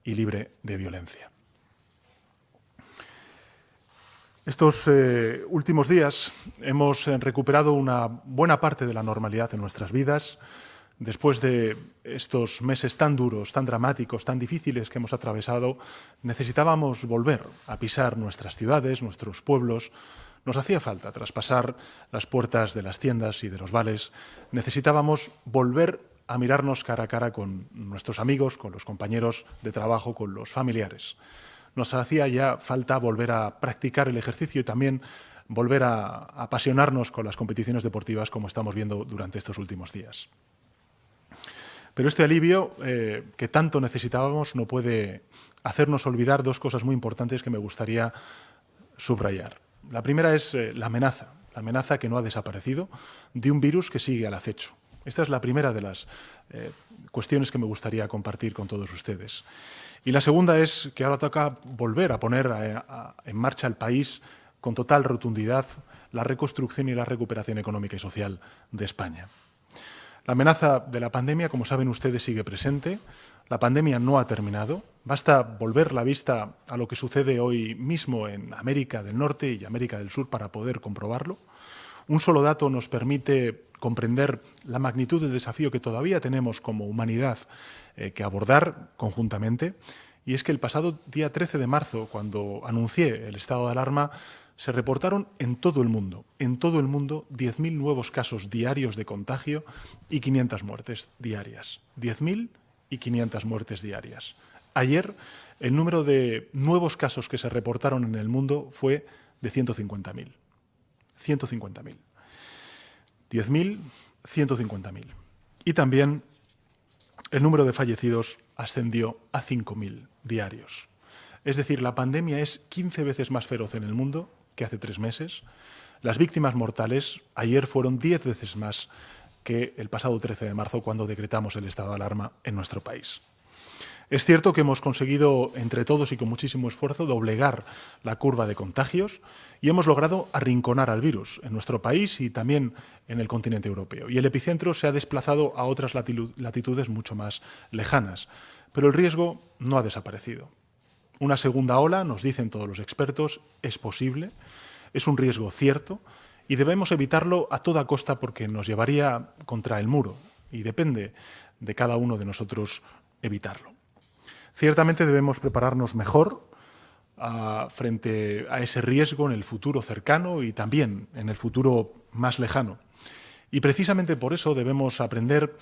y libre de violencia. Estos últimos días hemos recuperado una buena parte de la normalidad en nuestras vidas. Después de estos meses tan duros, tan dramáticos, tan difíciles que hemos atravesado, necesitábamos volver a pisar nuestras ciudades, nuestros pueblos. Nos hacía falta traspasar las puertas de las tiendas y de los bares. Necesitábamos volver a mirarnos cara a cara con nuestros amigos, con los compañeros de trabajo, con los familiares. Nos hacía ya falta volver a practicar el ejercicio y también volver a apasionarnos con las competiciones deportivas como estamos viendo durante estos últimos días. Pero este alivio que tanto necesitábamos no puede hacernos olvidar dos cosas muy importantes que me gustaría subrayar. La primera es la amenaza que no ha desaparecido de un virus que sigue al acecho. Esta es la primera de las cuestiones que me gustaría compartir con todos ustedes. Y la segunda es que ahora toca volver a poner en marcha el país con total rotundidad la reconstrucción y la recuperación económica y social de España. La amenaza de la pandemia, como saben ustedes, sigue presente. La pandemia no ha terminado. Basta volver la vista a lo que sucede hoy mismo en América del Norte y América del Sur para poder comprobarlo. Un solo dato nos permite comprender la magnitud del desafío que todavía tenemos como humanidad que abordar conjuntamente, y es que el pasado día 13 de marzo, cuando anuncié el estado de alarma, se reportaron en todo el mundo, 10.000 nuevos casos diarios de contagio y 500 muertes diarias. 10.000 y 500 muertes diarias. Ayer, el número de nuevos casos que se reportaron en el mundo fue de 150.000. 150.000. 10.000, 150.000. Y también el número de fallecidos ascendió a 5.000 diarios. Es decir, la pandemia es 15 veces más feroz en el mundo que hace 3 meses. Las víctimas mortales ayer fueron 10 veces más que el pasado 13 de marzo, cuando decretamos el estado de alarma en nuestro país. Es cierto que hemos conseguido, entre todos y con muchísimo esfuerzo, doblegar la curva de contagios y hemos logrado arrinconar al virus en nuestro país y también en el continente europeo. Y el epicentro se ha desplazado a otras latitudes mucho más lejanas. Pero el riesgo no ha desaparecido. Una segunda ola, nos dicen todos los expertos, es posible, es un riesgo cierto y debemos evitarlo a toda costa porque nos llevaría contra el muro y depende de cada uno de nosotros evitarlo. Ciertamente debemos prepararnos mejor frente a ese riesgo en el futuro cercano y también en el futuro más lejano. Y precisamente por eso debemos aprender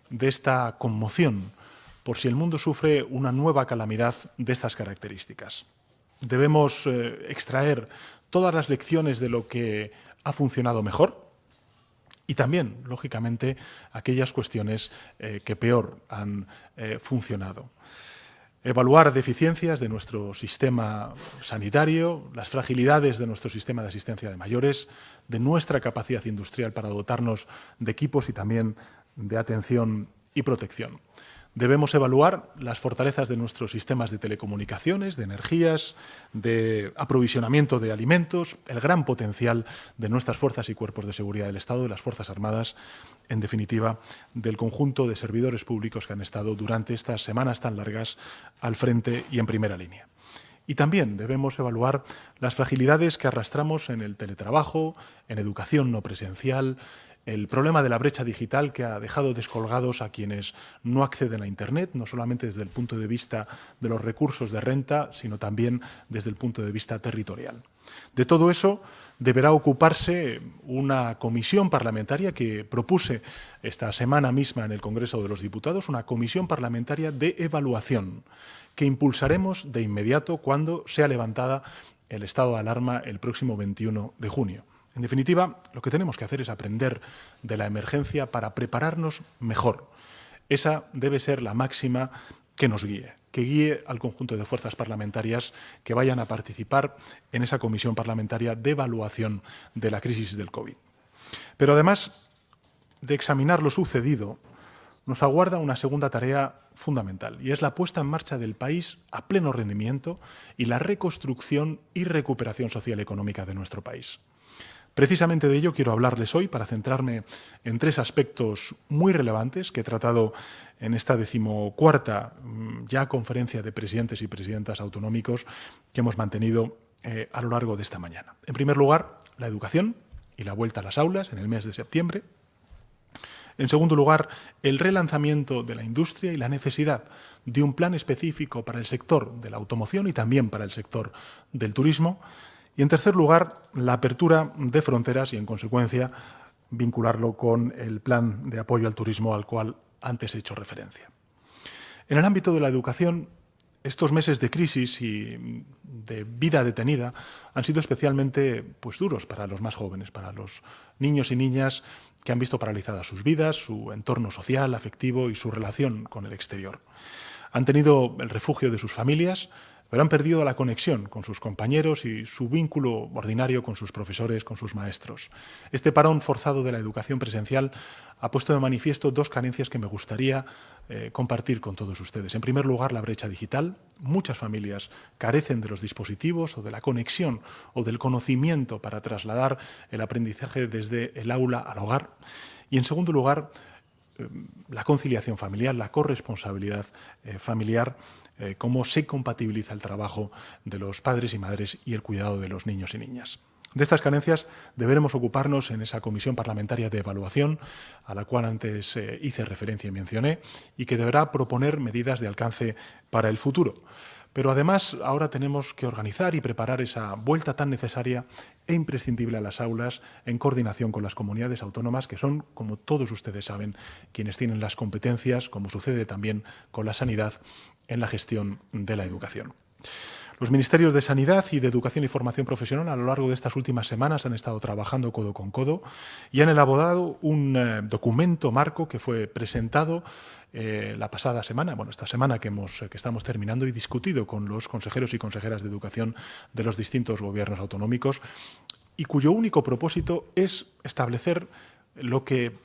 de esta conmoción, por si el mundo sufre una nueva calamidad de estas características. Debemos extraer todas las lecciones de lo que ha funcionado mejor y también, lógicamente, aquellas cuestiones que peor han funcionado. Evaluar deficiencias de nuestro sistema sanitario, las fragilidades de nuestro sistema de asistencia de mayores, de nuestra capacidad industrial para dotarnos de equipos y también de atención y protección. Debemos evaluar las fortalezas de nuestros sistemas de telecomunicaciones, de energías, de aprovisionamiento de alimentos, el gran potencial de nuestras fuerzas y cuerpos de seguridad del Estado, de las Fuerzas Armadas, en definitiva, del conjunto de servidores públicos que han estado durante estas semanas tan largas al frente y en primera línea. Y también debemos evaluar las fragilidades que arrastramos en el teletrabajo, en educación no presencial, el problema de la brecha digital que ha dejado descolgados a quienes no acceden a Internet, no solamente desde el punto de vista de los recursos de renta, sino también desde el punto de vista territorial. De todo eso deberá ocuparse una comisión parlamentaria que propuse esta semana misma en el Congreso de los Diputados, una comisión parlamentaria de evaluación que impulsaremos de inmediato cuando sea levantada el estado de alarma el próximo 21 de junio. En definitiva, lo que tenemos que hacer es aprender de la emergencia para prepararnos mejor. Esa debe ser la máxima que nos guíe, que guíe al conjunto de fuerzas parlamentarias que vayan a participar en esa comisión parlamentaria de evaluación de la crisis del COVID. Pero además de examinar lo sucedido, nos aguarda una segunda tarea fundamental, y es la puesta en marcha del país a pleno rendimiento y la reconstrucción y recuperación social y económica de nuestro país. Precisamente de ello quiero hablarles hoy para centrarme en 3 aspectos muy relevantes que he tratado en esta 14ª ya conferencia de presidentes y presidentas autonómicos que hemos mantenido a lo largo de esta mañana. En primer lugar, la educación y la vuelta a las aulas en el mes de septiembre. En segundo lugar, el relanzamiento de la industria y la necesidad de un plan específico para el sector de la automoción y también para el sector del turismo. Y en tercer lugar, la apertura de fronteras y, en consecuencia, vincularlo con el plan de apoyo al turismo al cual antes he hecho referencia. En el ámbito de la educación, estos meses de crisis y de vida detenida han sido especialmente duros para los más jóvenes, para los niños y niñas que han visto paralizadas sus vidas, su entorno social, afectivo y su relación con el exterior. Han tenido el refugio de sus familias, pero han perdido la conexión con sus compañeros y su vínculo ordinario con sus profesores, con sus maestros. Este parón forzado de la educación presencial ha puesto de manifiesto dos carencias que me gustaría compartir con todos ustedes. En primer lugar, la brecha digital. Muchas familias carecen de los dispositivos o de la conexión o del conocimiento para trasladar el aprendizaje desde el aula al hogar. Y en segundo lugar, la conciliación familiar, la corresponsabilidad familiar, cómo se compatibiliza el trabajo de los padres y madres y el cuidado de los niños y niñas. De estas carencias deberemos ocuparnos en esa comisión parlamentaria de evaluación a la cual antes hice referencia y mencioné y que deberá proponer medidas de alcance para el futuro. Pero además ahora tenemos que organizar y preparar esa vuelta tan necesaria e imprescindible a las aulas en coordinación con las comunidades autónomas que son, como todos ustedes saben, quienes tienen las competencias, como sucede también con la sanidad, en la gestión de la educación. Los ministerios de Sanidad y de Educación y Formación Profesional a lo largo de estas últimas semanas han estado trabajando codo con codo y han elaborado un documento marco que fue presentado la pasada semana, esta semana que estamos terminando, y discutido con los consejeros y consejeras de educación de los distintos gobiernos autonómicos y cuyo único propósito es establecer lo que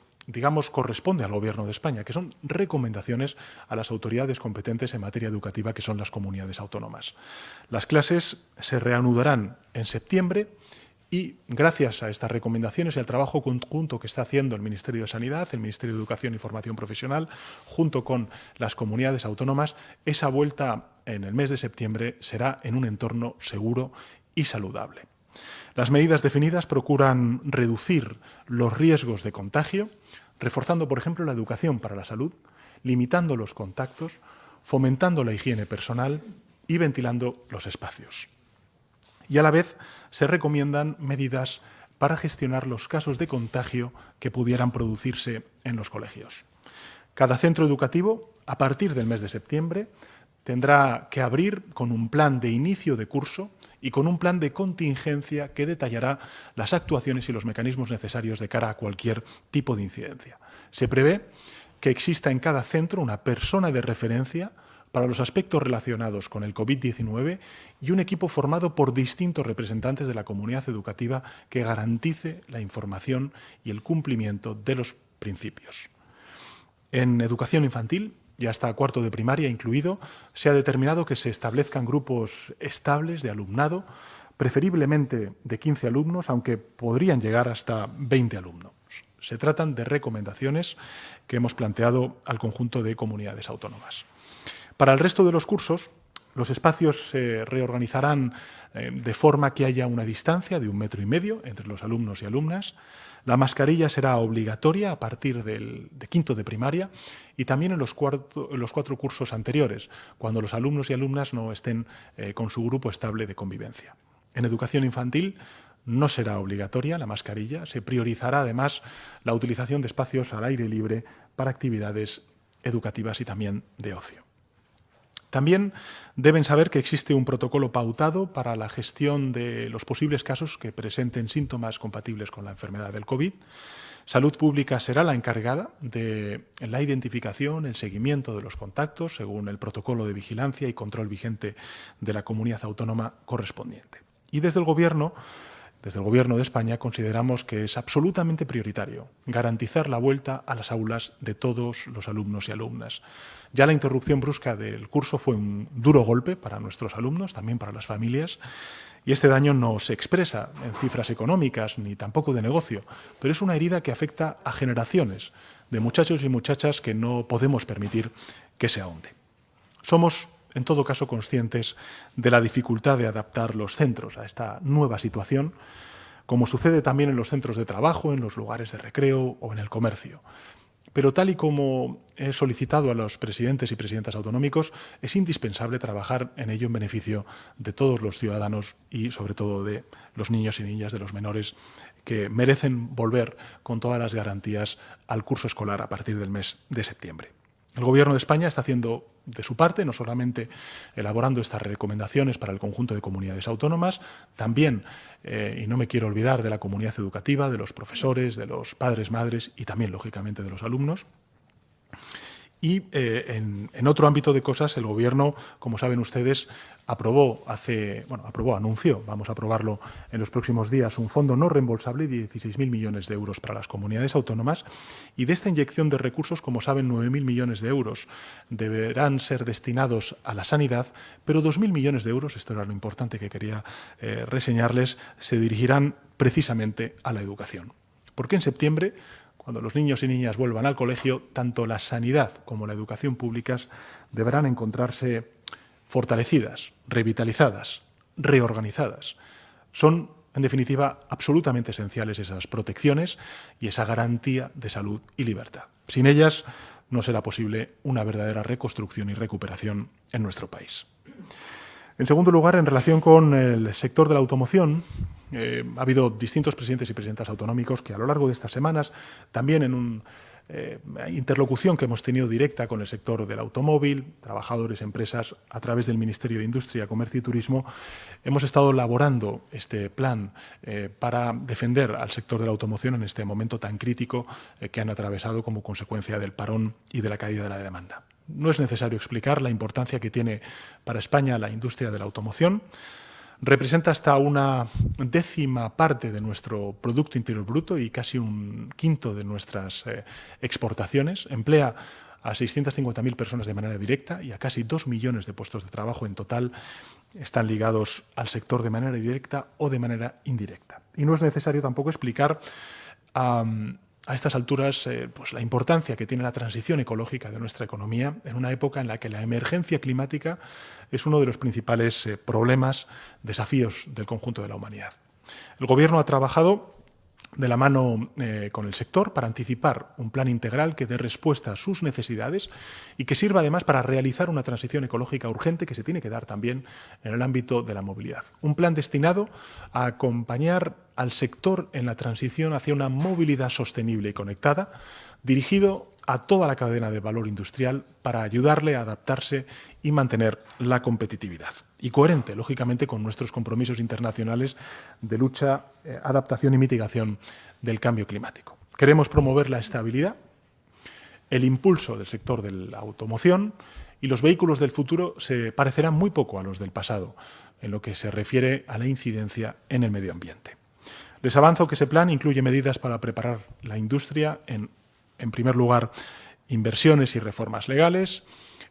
corresponde al Gobierno de España, que son recomendaciones a las autoridades competentes en materia educativa, que son las comunidades autónomas. Las clases se reanudarán en septiembre y, gracias a estas recomendaciones y al trabajo conjunto que está haciendo el Ministerio de Sanidad, el Ministerio de Educación y Formación Profesional, junto con las comunidades autónomas, esa vuelta en el mes de septiembre será en un entorno seguro y saludable. Las medidas definidas procuran reducir los riesgos de contagio, reforzando, por ejemplo, la educación para la salud, limitando los contactos, fomentando la higiene personal y ventilando los espacios. Y a la vez se recomiendan medidas para gestionar los casos de contagio que pudieran producirse en los colegios. Cada centro educativo, a partir del mes de septiembre, tendrá que abrir con un plan de inicio de curso y con un plan de contingencia que detallará las actuaciones y los mecanismos necesarios de cara a cualquier tipo de incidencia. Se prevé que exista en cada centro una persona de referencia para los aspectos relacionados con el COVID-19 y un equipo formado por distintos representantes de la comunidad educativa que garantice la información y el cumplimiento de los principios. En educación infantil, y hasta cuarto de primaria incluido, se ha determinado que se establezcan grupos estables de alumnado, preferiblemente de 15 alumnos, aunque podrían llegar hasta 20 alumnos. Se tratan de recomendaciones que hemos planteado al conjunto de comunidades autónomas. Para el resto de los cursos, los espacios se reorganizarán de forma que haya una distancia de 1,5 metros entre los alumnos y alumnas. La mascarilla será obligatoria a partir de quinto de primaria y también en los 4 cursos anteriores, cuando los alumnos y alumnas no estén con su grupo estable de convivencia. En educación infantil no será obligatoria la mascarilla, se priorizará además la utilización de espacios al aire libre para actividades educativas y también de ocio. También deben saber que existe un protocolo pautado para la gestión de los posibles casos que presenten síntomas compatibles con la enfermedad del COVID. Salud Pública será la encargada de la identificación, el seguimiento de los contactos, según el protocolo de vigilancia y control vigente de la comunidad autónoma correspondiente. Y desde el Gobierno de España consideramos que es absolutamente prioritario garantizar la vuelta a las aulas de todos los alumnos y alumnas. Ya la interrupción brusca del curso fue un duro golpe para nuestros alumnos, también para las familias, y este daño no se expresa en cifras económicas ni tampoco de negocio, pero es una herida que afecta a generaciones de muchachos y muchachas que no podemos permitir que se ahonde. Somos, en todo caso, conscientes de la dificultad de adaptar los centros a esta nueva situación, como sucede también en los centros de trabajo, en los lugares de recreo o en el comercio. Pero tal y como he solicitado a los presidentes y presidentas autonómicos, es indispensable trabajar en ello en beneficio de todos los ciudadanos y, sobre todo, de los niños y niñas, de los menores, que merecen volver con todas las garantías al curso escolar a partir del mes de septiembre. El Gobierno de España está haciendo de su parte, no solamente elaborando estas recomendaciones para el conjunto de comunidades autónomas, también, y no me quiero olvidar de la comunidad educativa, de los profesores, de los padres, madres y también, lógicamente, de los alumnos. Y en otro ámbito de cosas, el Gobierno, como saben ustedes, anunció, vamos a aprobarlo en los próximos días, un fondo no reembolsable de 16.000 millones de euros para las comunidades autónomas, y de esta inyección de recursos, como saben, 9.000 millones de euros deberán ser destinados a la sanidad, pero 2.000 millones de euros, esto era lo importante que quería reseñarles, se dirigirán precisamente a la educación. Porque en septiembre, cuando los niños y niñas vuelvan al colegio, tanto la sanidad como la educación públicas deberán encontrarse fortalecidas, revitalizadas, reorganizadas. Son, en definitiva, absolutamente esenciales esas protecciones y esa garantía de salud y libertad. Sin ellas no será posible una verdadera reconstrucción y recuperación en nuestro país. En segundo lugar, en relación con el sector de la automoción, ha habido distintos presidentes y presidentas autonómicos que a lo largo de estas semanas, también en una interlocución que hemos tenido directa con el sector del automóvil, trabajadores, empresas, a través del Ministerio de Industria, Comercio y Turismo, hemos estado elaborando este plan para defender al sector de la automoción en este momento tan crítico que han atravesado como consecuencia del parón y de la caída de la demanda. No es necesario explicar la importancia que tiene para España la industria de la automoción. Representa hasta una décima parte de nuestro Producto Interior Bruto y casi un quinto de nuestras exportaciones. Emplea a 650.000 personas de manera directa y a casi 2 millones de puestos de trabajo en total están ligados al sector de manera directa o de manera indirecta. Y no es necesario tampoco explicar a estas alturas pues la importancia que tiene la transición ecológica de nuestra economía en una época en la que la emergencia climática es uno de los principales problemas, desafíos del conjunto de la humanidad. El Gobierno ha trabajado de la mano con el sector para anticipar un plan integral que dé respuesta a sus necesidades y que sirva además para realizar una transición ecológica urgente que se tiene que dar también en el ámbito de la movilidad. Un plan destinado a acompañar al sector en la transición hacia una movilidad sostenible y conectada, dirigido a toda la cadena de valor industrial para ayudarle a adaptarse y mantener la competitividad. Y coherente, lógicamente, con nuestros compromisos internacionales de lucha, adaptación y mitigación del cambio climático. Queremos promover la estabilidad, el impulso del sector de la automoción, y los vehículos del futuro se parecerán muy poco a los del pasado, en lo que se refiere a la incidencia en el medio ambiente. Les avanzo que ese plan incluye medidas para preparar la industria en primer lugar, inversiones y reformas legales.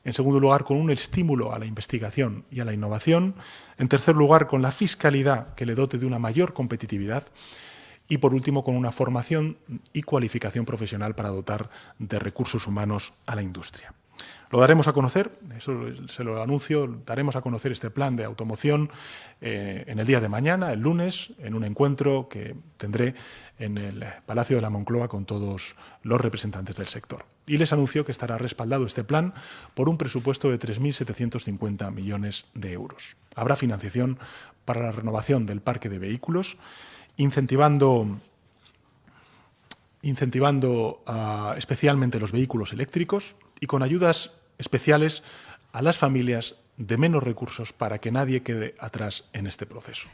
En segundo lugar, con un estímulo a la investigación y a la innovación. En tercer lugar, con la fiscalidad que le dote de una mayor competitividad. Y, por último, con una formación y cualificación profesional para dotar de recursos humanos a la industria. Lo daremos a conocer, eso se lo anuncio, daremos a conocer este plan de automoción en el día de mañana, el lunes, en un encuentro que tendré en el Palacio de la Moncloa con todos los representantes del sector. Y les anuncio que estará respaldado este plan por un presupuesto de 3.750 millones de euros. Habrá financiación para la renovación del parque de vehículos, incentivando especialmente los vehículos eléctricos y con ayudas especiales a las familias de menos recursos para que nadie quede atrás en este proceso.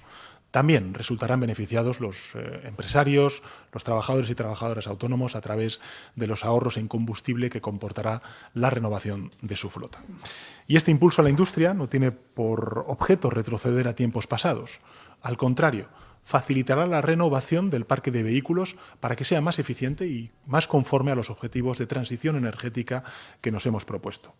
También resultarán beneficiados los empresarios, los trabajadores y trabajadoras autónomos a través de los ahorros en combustible que comportará la renovación de su flota. Y este impulso a la industria no tiene por objeto retroceder a tiempos pasados. Al contrario, facilitará la renovación del parque de vehículos para que sea más eficiente y más conforme a los objetivos de transición energética que nos hemos propuesto.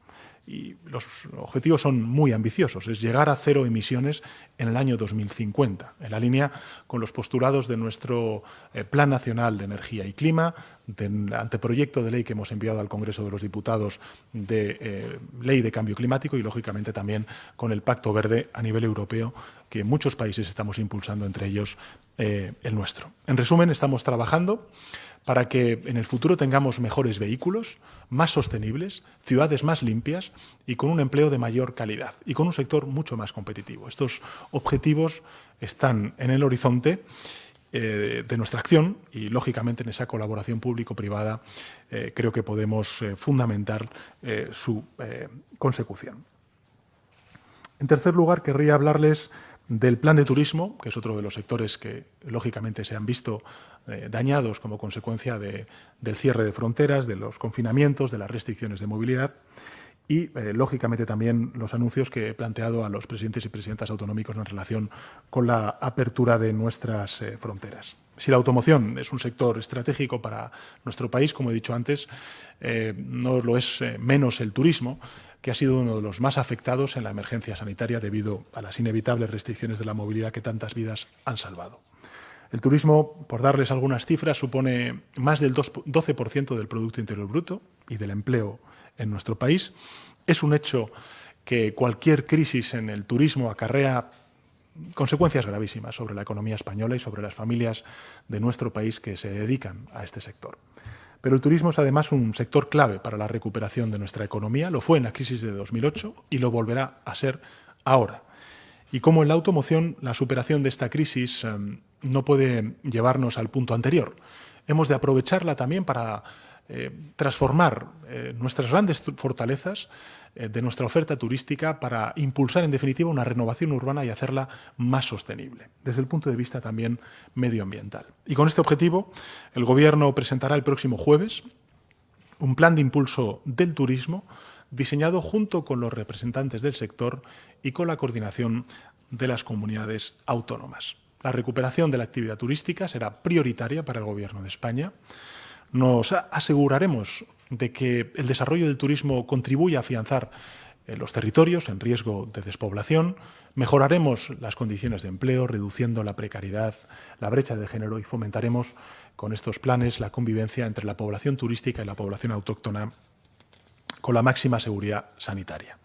y los objetivos son muy ambiciosos, es llegar a cero emisiones en el año 2050, en la línea con los postulados de nuestro Plan Nacional de Energía y Clima, del anteproyecto de ley que hemos enviado al Congreso de los Diputados de Ley de Cambio Climático y, lógicamente, también con el Pacto Verde a nivel europeo que muchos países estamos impulsando, entre ellos el nuestro. En resumen, estamos trabajando para que en el futuro tengamos mejores vehículos, más sostenibles, ciudades más limpias y con un empleo de mayor calidad y con un sector mucho más competitivo. Estos objetivos están en el horizonte de nuestra acción y, lógicamente, en esa colaboración público-privada creo que podemos fundamentar su consecución. En tercer lugar, querría hablarles del plan de turismo, que es otro de los sectores que, lógicamente, se han visto dañados como consecuencia del cierre de fronteras, de los confinamientos, de las restricciones de movilidad y, lógicamente, también los anuncios que he planteado a los presidentes y presidentas autonómicos en relación con la apertura de nuestras fronteras. Si la automoción es un sector estratégico para nuestro país, como he dicho antes, no lo es menos el turismo, que ha sido uno de los más afectados en la emergencia sanitaria debido a las inevitables restricciones de la movilidad que tantas vidas han salvado. El turismo, por darles algunas cifras, supone más del 12% del Producto Interior Bruto y del empleo en nuestro país. Es un hecho que cualquier crisis en el turismo acarrea consecuencias gravísimas sobre la economía española y sobre las familias de nuestro país que se dedican a este sector. Pero el turismo es además un sector clave para la recuperación de nuestra economía. Lo fue en la crisis de 2008 y lo volverá a ser ahora. Y como en la automoción, la superación de esta crisis no puede llevarnos al punto anterior. Hemos de aprovecharla también para transformar nuestras grandes fortalezas de nuestra oferta turística para impulsar, en definitiva, una renovación urbana y hacerla más sostenible, desde el punto de vista también medioambiental. Y con este objetivo, el Gobierno presentará el próximo jueves un plan de impulso del turismo diseñado junto con los representantes del sector y con la coordinación de las comunidades autónomas. La recuperación de la actividad turística será prioritaria para el Gobierno de España. Nos aseguraremos de que el desarrollo del turismo contribuya a afianzar los territorios en riesgo de despoblación, mejoraremos las condiciones de empleo, reduciendo la precariedad, la brecha de género y fomentaremos con estos planes la convivencia entre la población turística y la población autóctona con la máxima seguridad sanitaria.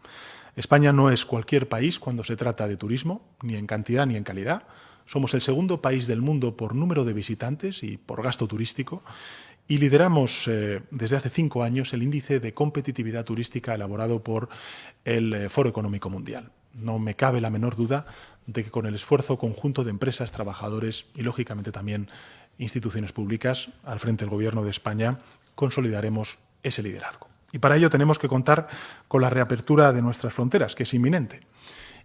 España no es cualquier país cuando se trata de turismo, ni en cantidad ni en calidad. Somos el segundo país del mundo por número de visitantes y por gasto turístico y lideramos desde hace 5 años el índice de competitividad turística elaborado por el Foro Económico Mundial. No me cabe la menor duda de que con el esfuerzo conjunto de empresas, trabajadores y, lógicamente, también instituciones públicas al frente del Gobierno de España, consolidaremos ese liderazgo. Y para ello tenemos que contar con la reapertura de nuestras fronteras, que es inminente.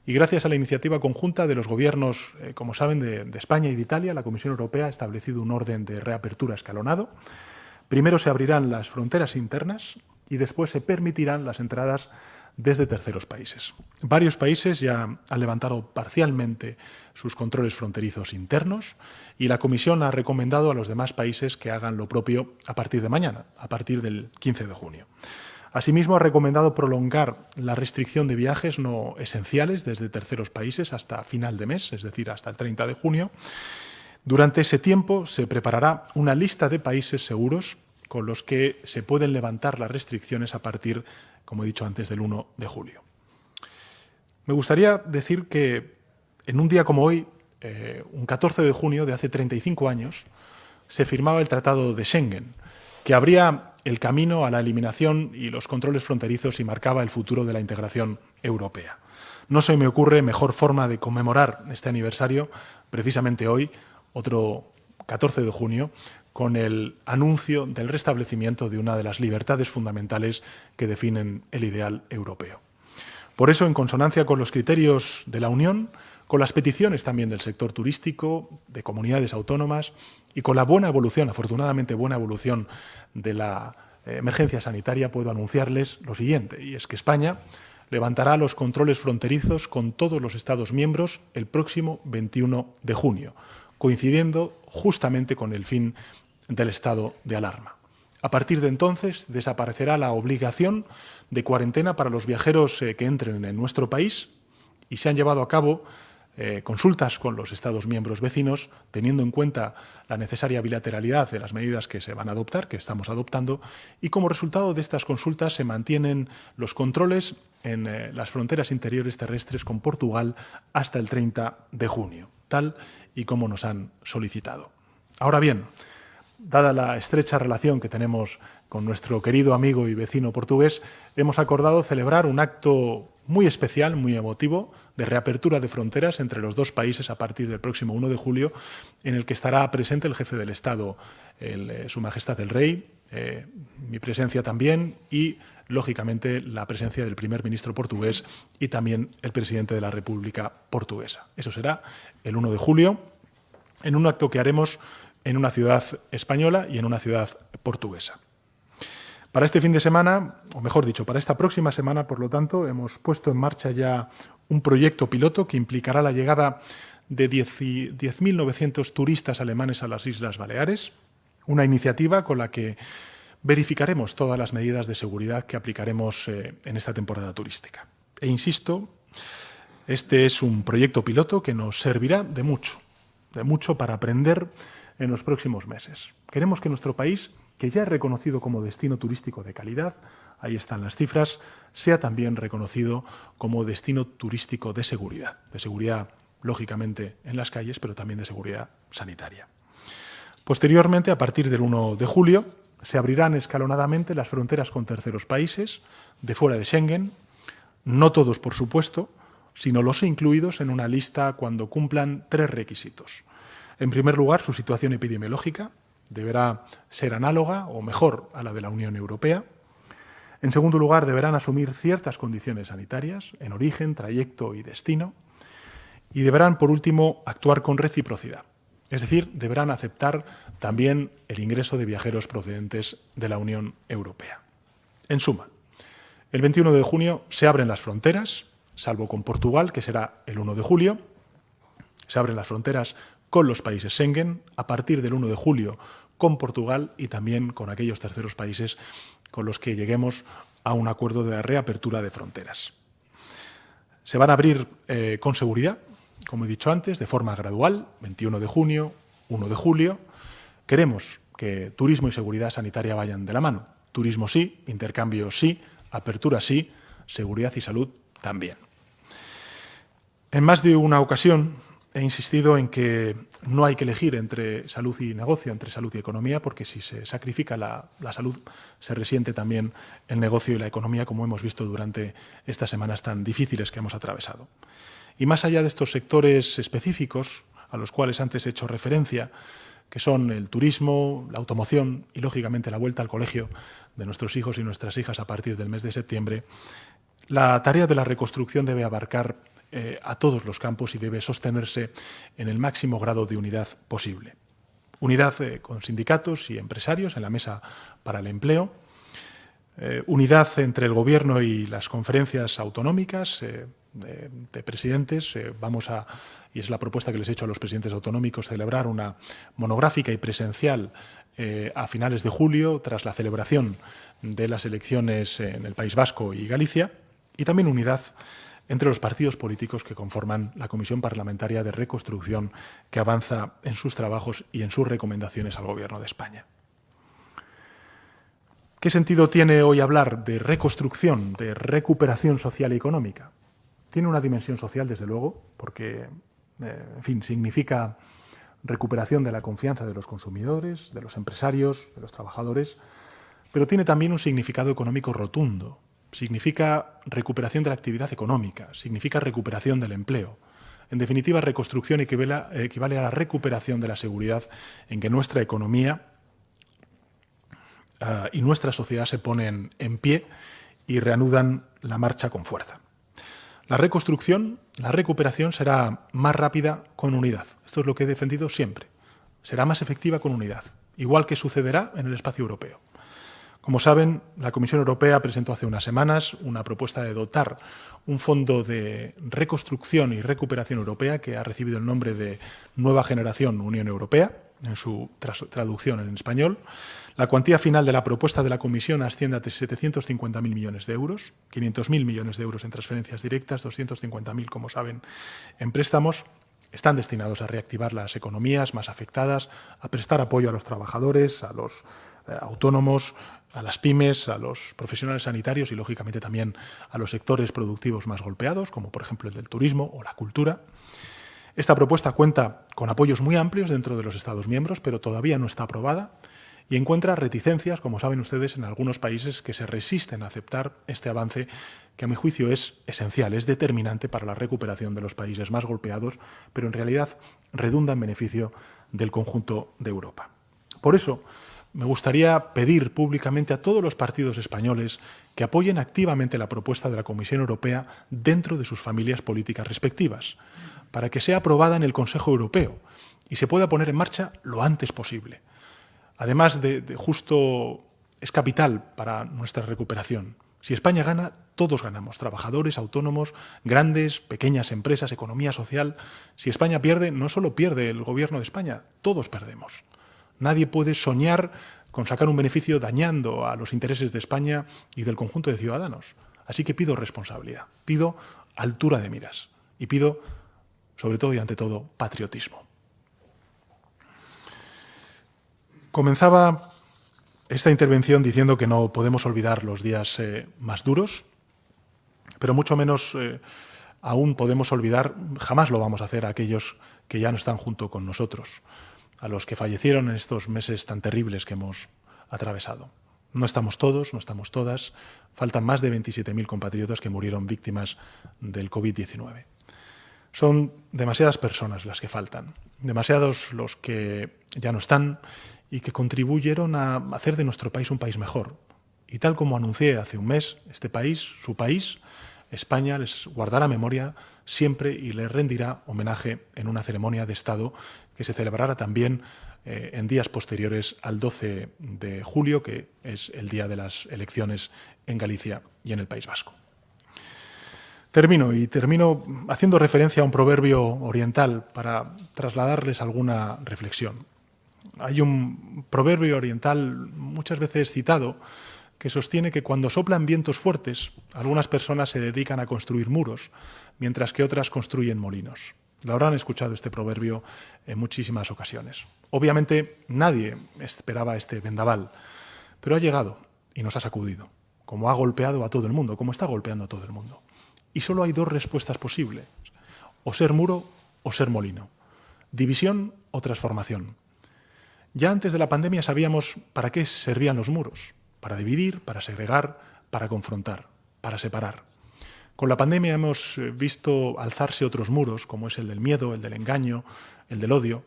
Y gracias a la iniciativa conjunta de los gobiernos, como saben, de España y de Italia, la Comisión Europea ha establecido un orden de reapertura escalonado. Primero se abrirán las fronteras internas y después se permitirán las entradas desde terceros países. Varios países ya han levantado parcialmente sus controles fronterizos internos y la Comisión ha recomendado a los demás países que hagan lo propio a partir de mañana, a partir del 15 de junio. Asimismo, ha recomendado prolongar la restricción de viajes no esenciales desde terceros países hasta final de mes, es decir, hasta el 30 de junio. Durante ese tiempo se preparará una lista de países seguros con los que se pueden levantar las restricciones a partir, como he dicho antes, del 1 de julio. Me gustaría decir que en un día como hoy, un 14 de junio de hace 35 años, se firmaba el Tratado de Schengen, que abría el camino a la eliminación y los controles fronterizos y marcaba el futuro de la integración europea. No se me ocurre mejor forma de conmemorar este aniversario, precisamente hoy, otro 14 de junio, con el anuncio del restablecimiento de una de las libertades fundamentales que definen el ideal europeo. Por eso, en consonancia con los criterios de la Unión, con las peticiones también del sector turístico, de comunidades autónomas y con la buena evolución, afortunadamente buena evolución de la emergencia sanitaria, puedo anunciarles lo siguiente, y es que España levantará los controles fronterizos con todos los Estados miembros el próximo 21 de junio, coincidiendo justamente con el fin del estado de alarma. A partir de entonces desaparecerá la obligación de cuarentena para los viajeros que entren en nuestro país y se han llevado a cabo consultas con los Estados miembros vecinos, teniendo en cuenta la necesaria bilateralidad de las medidas que se van a adoptar, que estamos adoptando, y como resultado de estas consultas se mantienen los controles en las fronteras interiores terrestres con Portugal hasta el 30 de junio, tal y como nos han solicitado. Ahora bien, dada la estrecha relación que tenemos con nuestro querido amigo y vecino portugués, hemos acordado celebrar un acto muy especial, muy emotivo, de reapertura de fronteras entre los dos países a partir del próximo 1 de julio, en el que estará presente el jefe del Estado, Su Majestad el Rey, mi presencia también y, lógicamente, la presencia del primer ministro portugués y también el presidente de la República Portuguesa. Eso será el 1 de julio, en un acto que haremos en una ciudad española y en una ciudad portuguesa. Para este fin de semana, o mejor dicho, para esta próxima semana, por lo tanto, hemos puesto en marcha ya un proyecto piloto que implicará la llegada de 10.900 turistas alemanes a las Islas Baleares, una iniciativa con la que verificaremos todas las medidas de seguridad que aplicaremos en esta temporada turística. E insisto, este es un proyecto piloto que nos servirá de mucho para aprender en los próximos meses. Queremos que nuestro país, que ya es reconocido como destino turístico de calidad, ahí están las cifras, sea también reconocido como destino turístico de seguridad, lógicamente en las calles, pero también de seguridad sanitaria. Posteriormente, a partir del 1 de julio, se abrirán escalonadamente las fronteras con terceros países de fuera de Schengen, no todos, por supuesto, sino los incluidos en una lista cuando cumplan 3 requisitos. En primer lugar, su situación epidemiológica deberá ser análoga o mejor a la de la Unión Europea. En segundo lugar, deberán asumir ciertas condiciones sanitarias en origen, trayecto y destino. Y deberán, por último, actuar con reciprocidad. Es decir, deberán aceptar también el ingreso de viajeros procedentes de la Unión Europea. En suma, el 21 de junio se abren las fronteras, salvo con Portugal, que será el 1 de julio. Se abren las fronteras con los países Schengen, a partir del 1 de julio con Portugal y también con aquellos terceros países con los que lleguemos a un acuerdo de reapertura de fronteras. Se van a abrir con seguridad, como he dicho antes, de forma gradual, 21 de junio, 1 de julio. Queremos que turismo y seguridad sanitaria vayan de la mano. Turismo sí, intercambio sí, apertura sí, seguridad y salud también. En más de una ocasión he insistido en que no hay que elegir entre salud y negocio, entre salud y economía, porque si se sacrifica la salud, se resiente también el negocio y la economía, como hemos visto durante estas semanas tan difíciles que hemos atravesado. Y más allá de estos sectores específicos, a los cuales antes he hecho referencia, que son el turismo, la automoción y, lógicamente, la vuelta al colegio de nuestros hijos y nuestras hijas a partir del mes de septiembre, la tarea de la reconstrucción debe abarcar a todos los campos y debe sostenerse en el máximo grado de unidad posible. Unidad con sindicatos y empresarios en la mesa para el empleo, unidad entre el Gobierno y las conferencias autonómicas de presidentes. Y es la propuesta que les he hecho a los presidentes autonómicos, celebrar una monográfica y presencial a finales de julio, tras la celebración de las elecciones en el País Vasco y Galicia, y también unidad entre los partidos políticos que conforman la Comisión Parlamentaria de Reconstrucción, que avanza en sus trabajos y en sus recomendaciones al Gobierno de España. ¿Qué sentido tiene hoy hablar de reconstrucción, de recuperación social y económica? Tiene una dimensión social, desde luego, porque, en fin, significa recuperación de la confianza de los consumidores, de los empresarios, de los trabajadores, pero tiene también un significado económico rotundo. Significa recuperación de la actividad económica, significa recuperación del empleo. En definitiva, reconstrucción equivale a la recuperación de la seguridad en que nuestra economía y nuestra sociedad se ponen en pie y reanudan la marcha con fuerza. La reconstrucción, la recuperación será más rápida con unidad. Esto es lo que he defendido siempre. Será más efectiva con unidad, igual que sucederá en el espacio europeo. Como saben, la Comisión Europea presentó hace unas semanas una propuesta de dotar un fondo de reconstrucción y recuperación europea que ha recibido el nombre de Nueva Generación Unión Europea, en su traducción en español. La cuantía final de la propuesta de la Comisión asciende a 750.000 millones de euros, 500.000 millones de euros en transferencias directas, 250.000, como saben, en préstamos. Están destinados a reactivar las economías más afectadas, a prestar apoyo a los trabajadores, a los autónomos, a las pymes, a los profesionales sanitarios y, lógicamente, también a los sectores productivos más golpeados, como por ejemplo el del turismo o la cultura. Esta propuesta cuenta con apoyos muy amplios dentro de los Estados miembros, pero todavía no está aprobada y encuentra reticencias, como saben ustedes, en algunos países que se resisten a aceptar este avance que, a mi juicio, es esencial, es determinante para la recuperación de los países más golpeados, pero en realidad redunda en beneficio del conjunto de Europa. Por eso, me gustaría pedir públicamente a todos los partidos españoles que apoyen activamente la propuesta de la Comisión Europea dentro de sus familias políticas respectivas, para que sea aprobada en el Consejo Europeo y se pueda poner en marcha lo antes posible. Además de justo, es capital para nuestra recuperación. Si España gana, todos ganamos, trabajadores, autónomos, grandes, pequeñas empresas, economía social. Si España pierde, no solo pierde el Gobierno de España, todos perdemos. Nadie puede soñar con sacar un beneficio dañando a los intereses de España y del conjunto de ciudadanos. Así que pido responsabilidad, pido altura de miras y pido, sobre todo y ante todo, patriotismo. Comenzaba esta intervención diciendo que no podemos olvidar los días más duros, pero mucho menos aún podemos olvidar, jamás lo vamos a hacer, a aquellos que ya no están junto con nosotros, a los que fallecieron en estos meses tan terribles que hemos atravesado. No estamos todos, no estamos todas, faltan más de 27.000 compatriotas que murieron víctimas del COVID-19. Son demasiadas personas las que faltan, demasiados los que ya no están y que contribuyeron a hacer de nuestro país un país mejor. Y tal como anuncié hace un mes, este país, su país, España, les guardará memoria siempre y les rendirá homenaje en una ceremonia de Estado que se celebrará también en días posteriores al 12 de julio, que es el día de las elecciones en Galicia y en el País Vasco. Termino haciendo referencia a un proverbio oriental para trasladarles alguna reflexión. Hay un proverbio oriental muchas veces citado que sostiene que cuando soplan vientos fuertes, algunas personas se dedican a construir muros, mientras que otras construyen molinos. Lo habrán escuchado este proverbio en muchísimas ocasiones. Obviamente nadie esperaba este vendaval, pero ha llegado y nos ha sacudido, como ha golpeado a todo el mundo, como está golpeando a todo el mundo. Y solo hay dos respuestas posibles, o ser muro o ser molino, división o transformación. Ya antes de la pandemia sabíamos para qué servían los muros, para dividir, para segregar, para confrontar, para separar. Con la pandemia hemos visto alzarse otros muros, como es el del miedo, el del engaño, el del odio.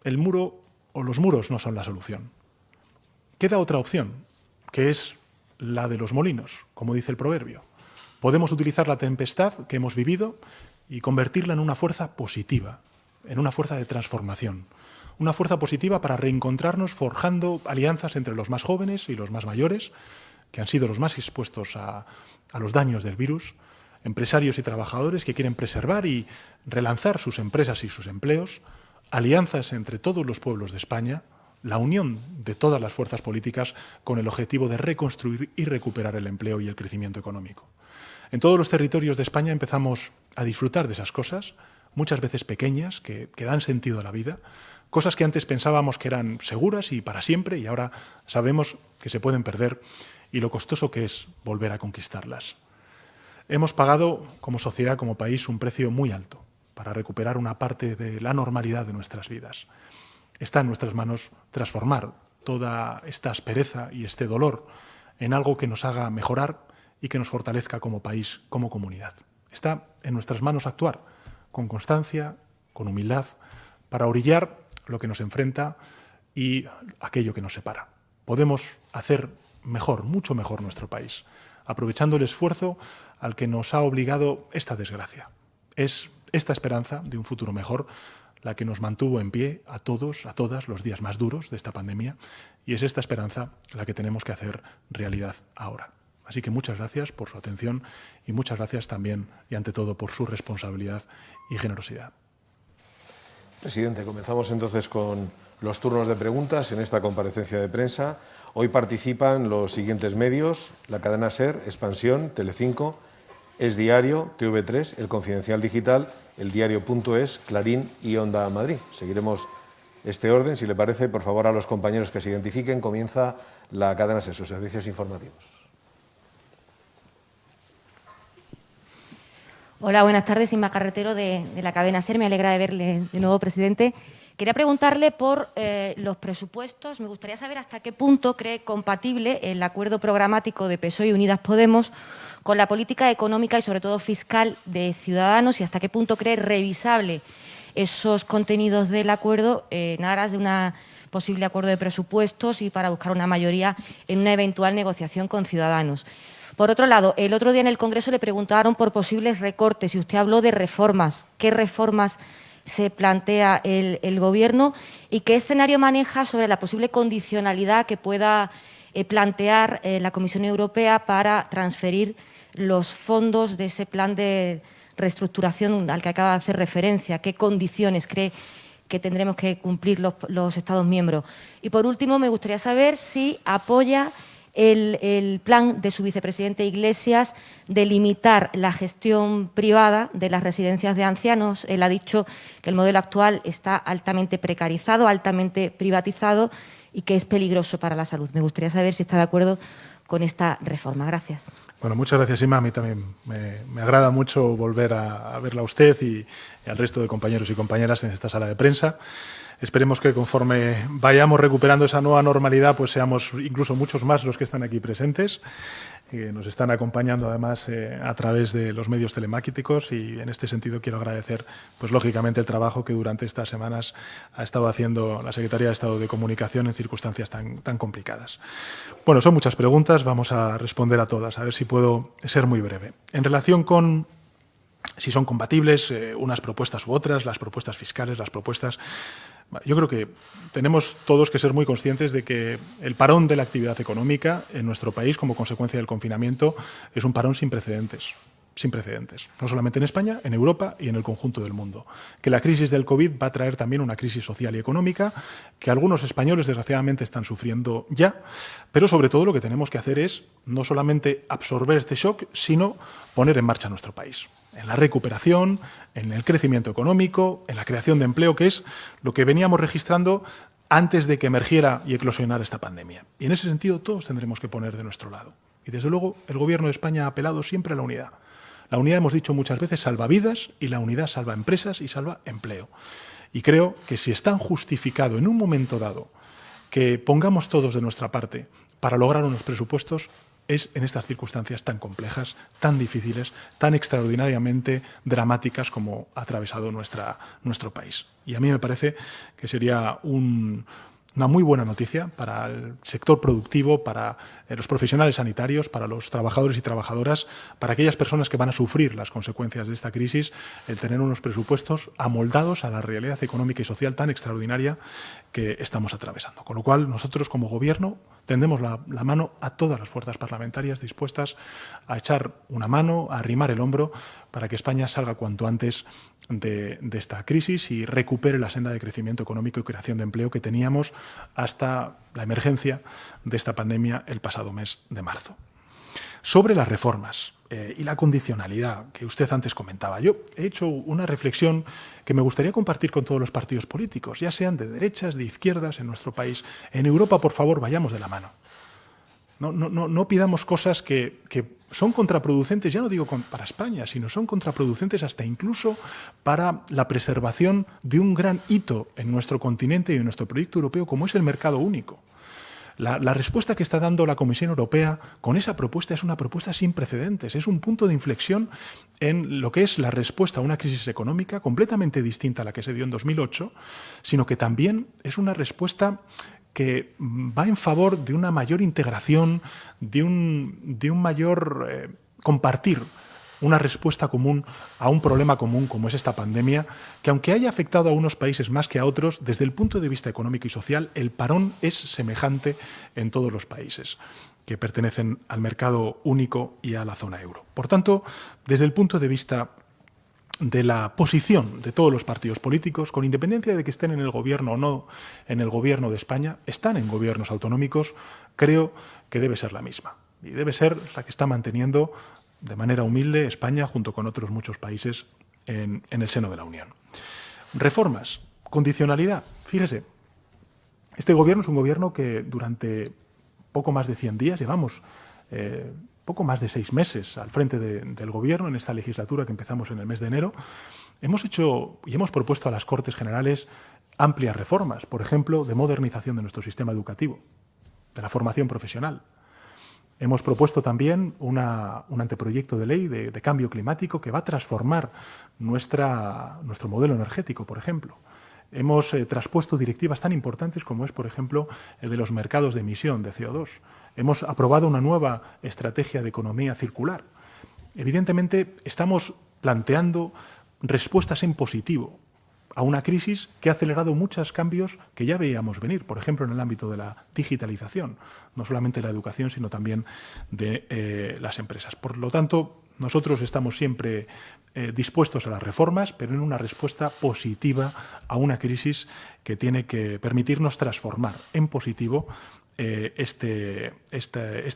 El muro o los muros no son la solución. Queda otra opción, que es la de los molinos, como dice el proverbio. Podemos utilizar la tempestad que hemos vivido y convertirla en una fuerza positiva, en una fuerza de transformación. Una fuerza positiva para reencontrarnos forjando alianzas entre los más jóvenes y los más mayores, que han sido los más expuestos a los daños del virus, empresarios y trabajadores que quieren preservar y relanzar sus empresas y sus empleos, alianzas entre todos los pueblos de España, la unión de todas las fuerzas políticas con el objetivo de reconstruir y recuperar el empleo y el crecimiento económico. En todos los territorios de España empezamos a disfrutar de esas cosas, muchas veces pequeñas, que dan sentido a la vida, cosas que antes pensábamos que eran seguras y para siempre y ahora sabemos que se pueden perder y lo costoso que es volver a conquistarlas. Hemos pagado como sociedad, como país, un precio muy alto para recuperar una parte de la normalidad de nuestras vidas. Está en nuestras manos transformar toda esta aspereza y este dolor en algo que nos haga mejorar y que nos fortalezca como país, como comunidad. Está en nuestras manos actuar con constancia, con humildad, para orillar lo que nos enfrenta y aquello que nos separa. Podemos hacer mejor, mucho mejor nuestro país, aprovechando el esfuerzo al que nos ha obligado esta desgracia. Es esta esperanza de un futuro mejor la que nos mantuvo en pie a todos, a todas, los días más duros de esta pandemia, y es esta esperanza la que tenemos que hacer realidad ahora. Así que muchas gracias por su atención y muchas gracias también y ante todo por su responsabilidad y generosidad. Presidente, comenzamos entonces con los turnos de preguntas en esta comparecencia de prensa. Hoy participan los siguientes medios: la cadena SER, Expansión, Telecinco, Es Diario, TV3, El Confidencial Digital, El Diario.es, Clarín y Onda Madrid. Seguiremos este orden. Si le parece, por favor, a los compañeros que se identifiquen. Comienza la cadena SER, sus servicios informativos. Hola, buenas tardes. Inma Carretero de la cadena SER. Me alegra de verle de nuevo, presidente. Quería preguntarle por los presupuestos. Me gustaría saber hasta qué punto cree compatible el acuerdo programático de PSOE y Unidas Podemos con la política económica y, sobre todo, fiscal de Ciudadanos, y hasta qué punto cree revisable esos contenidos del acuerdo en aras de un posible acuerdo de presupuestos y para buscar una mayoría en una eventual negociación con Ciudadanos. Por otro lado, el otro día en el Congreso le preguntaron por posibles recortes y usted habló de reformas. ¿Qué reformas se plantea el Gobierno y qué escenario maneja sobre la posible condicionalidad que pueda plantear la Comisión Europea para transferir los fondos de ese plan de reestructuración al que acaba de hacer referencia? ¿Qué condiciones cree que tendremos que cumplir los Estados miembros? Y, por último, me gustaría saber si apoya el plan de su vicepresidente Iglesias de limitar la gestión privada de las residencias de ancianos. Él ha dicho que el modelo actual está altamente precarizado, altamente privatizado y que es peligroso para la salud. Me gustaría saber si está de acuerdo con esta reforma. Gracias. Bueno, muchas gracias, Inma. A mí también me agrada mucho volver a verla a usted y al resto de compañeros y compañeras en esta sala de prensa. Esperemos que conforme vayamos recuperando esa nueva normalidad, pues seamos incluso muchos más los que están aquí presentes, que nos están acompañando además a través de los medios telemáticos, y en este sentido quiero agradecer, pues lógicamente, el trabajo que durante estas semanas ha estado haciendo la Secretaría de Estado de Comunicación en circunstancias tan complicadas. Bueno, son muchas preguntas, vamos a responder a todas, a ver si puedo ser muy breve. En relación con si son compatibles unas propuestas u otras, las propuestas fiscales, las propuestas... Yo creo que tenemos todos que ser muy conscientes de que el parón de la actividad económica en nuestro país como consecuencia del confinamiento es un parón sin precedentes. Sin precedentes, no solamente en España, en Europa y en el conjunto del mundo. Que la crisis del COVID va a traer también una crisis social y económica que algunos españoles desgraciadamente están sufriendo ya, pero sobre todo lo que tenemos que hacer es no solamente absorber este shock, sino poner en marcha nuestro país. En la recuperación, en el crecimiento económico, en la creación de empleo, que es lo que veníamos registrando antes de que emergiera y eclosionara esta pandemia. Y en ese sentido todos tendremos que poner de nuestro lado. Y desde luego el Gobierno de España ha apelado siempre a la unidad. La unidad, hemos dicho muchas veces, salva vidas, y la unidad salva empresas y salva empleo. Y creo que si es tan justificado en un momento dado que pongamos todos de nuestra parte para lograr unos presupuestos, es en estas circunstancias tan complejas, tan difíciles, tan extraordinariamente dramáticas como ha atravesado nuestro país. Y a mí me parece que sería una muy buena noticia para el sector productivo, para los profesionales sanitarios, para los trabajadores y trabajadoras, para aquellas personas que van a sufrir las consecuencias de esta crisis, el tener unos presupuestos amoldados a la realidad económica y social tan extraordinaria que estamos atravesando. Con lo cual, nosotros como Gobierno tendemos la mano a todas las fuerzas parlamentarias dispuestas a echar una mano, a arrimar el hombro para que España salga cuanto antes de esta crisis y recupere la senda de crecimiento económico y creación de empleo que teníamos hasta la emergencia de esta pandemia el pasado mes de marzo. Sobre las reformas y la condicionalidad que usted antes comentaba, yo he hecho una reflexión que me gustaría compartir con todos los partidos políticos, ya sean de derechas, de izquierdas en nuestro país. En Europa, por favor, vayamos de la mano. No pidamos cosas que son contraproducentes, ya no digo para España, sino son contraproducentes hasta incluso para la preservación de un gran hito en nuestro continente y en nuestro proyecto europeo, como es el mercado único. La respuesta que está dando la Comisión Europea con esa propuesta es una propuesta sin precedentes, es un punto de inflexión en lo que es la respuesta a una crisis económica completamente distinta a la que se dio en 2008, sino que también es una respuesta que va en favor de una mayor integración, de un mayor compartir una respuesta común a un problema común como es esta pandemia, que aunque haya afectado a unos países más que a otros, desde el punto de vista económico y social, el parón es semejante en todos los países que pertenecen al mercado único y a la zona euro. Por tanto, desde el punto de vista de la posición de todos los partidos políticos, con independencia de que estén en el gobierno o no en el gobierno de España, están en gobiernos autonómicos, creo que debe ser la misma. Y debe ser la que está manteniendo de manera humilde España junto con otros muchos países en el seno de la Unión. Reformas, condicionalidad. Fíjese, este gobierno es un gobierno que durante poco más de 100 días, llevamos poco más de 6 meses al frente del Gobierno en esta legislatura que empezamos en el mes de enero, hemos hecho y hemos propuesto a las Cortes Generales amplias reformas, por ejemplo, de modernización de nuestro sistema educativo, de la formación profesional. Hemos propuesto también un anteproyecto de ley de cambio climático que va a transformar nuestro modelo energético, por ejemplo. Hemos traspuesto directivas tan importantes como es, por ejemplo, el de los mercados de emisión de CO2. Hemos aprobado una nueva estrategia de economía circular. Evidentemente, estamos planteando respuestas en positivo a una crisis que ha acelerado muchos cambios que ya veíamos venir, por ejemplo, en el ámbito de la digitalización, no solamente de la educación, sino también de las empresas. Por lo tanto, nosotros estamos siempre dispuestos a las reformas, pero en una respuesta positiva a una crisis que tiene que permitirnos transformar en positivo este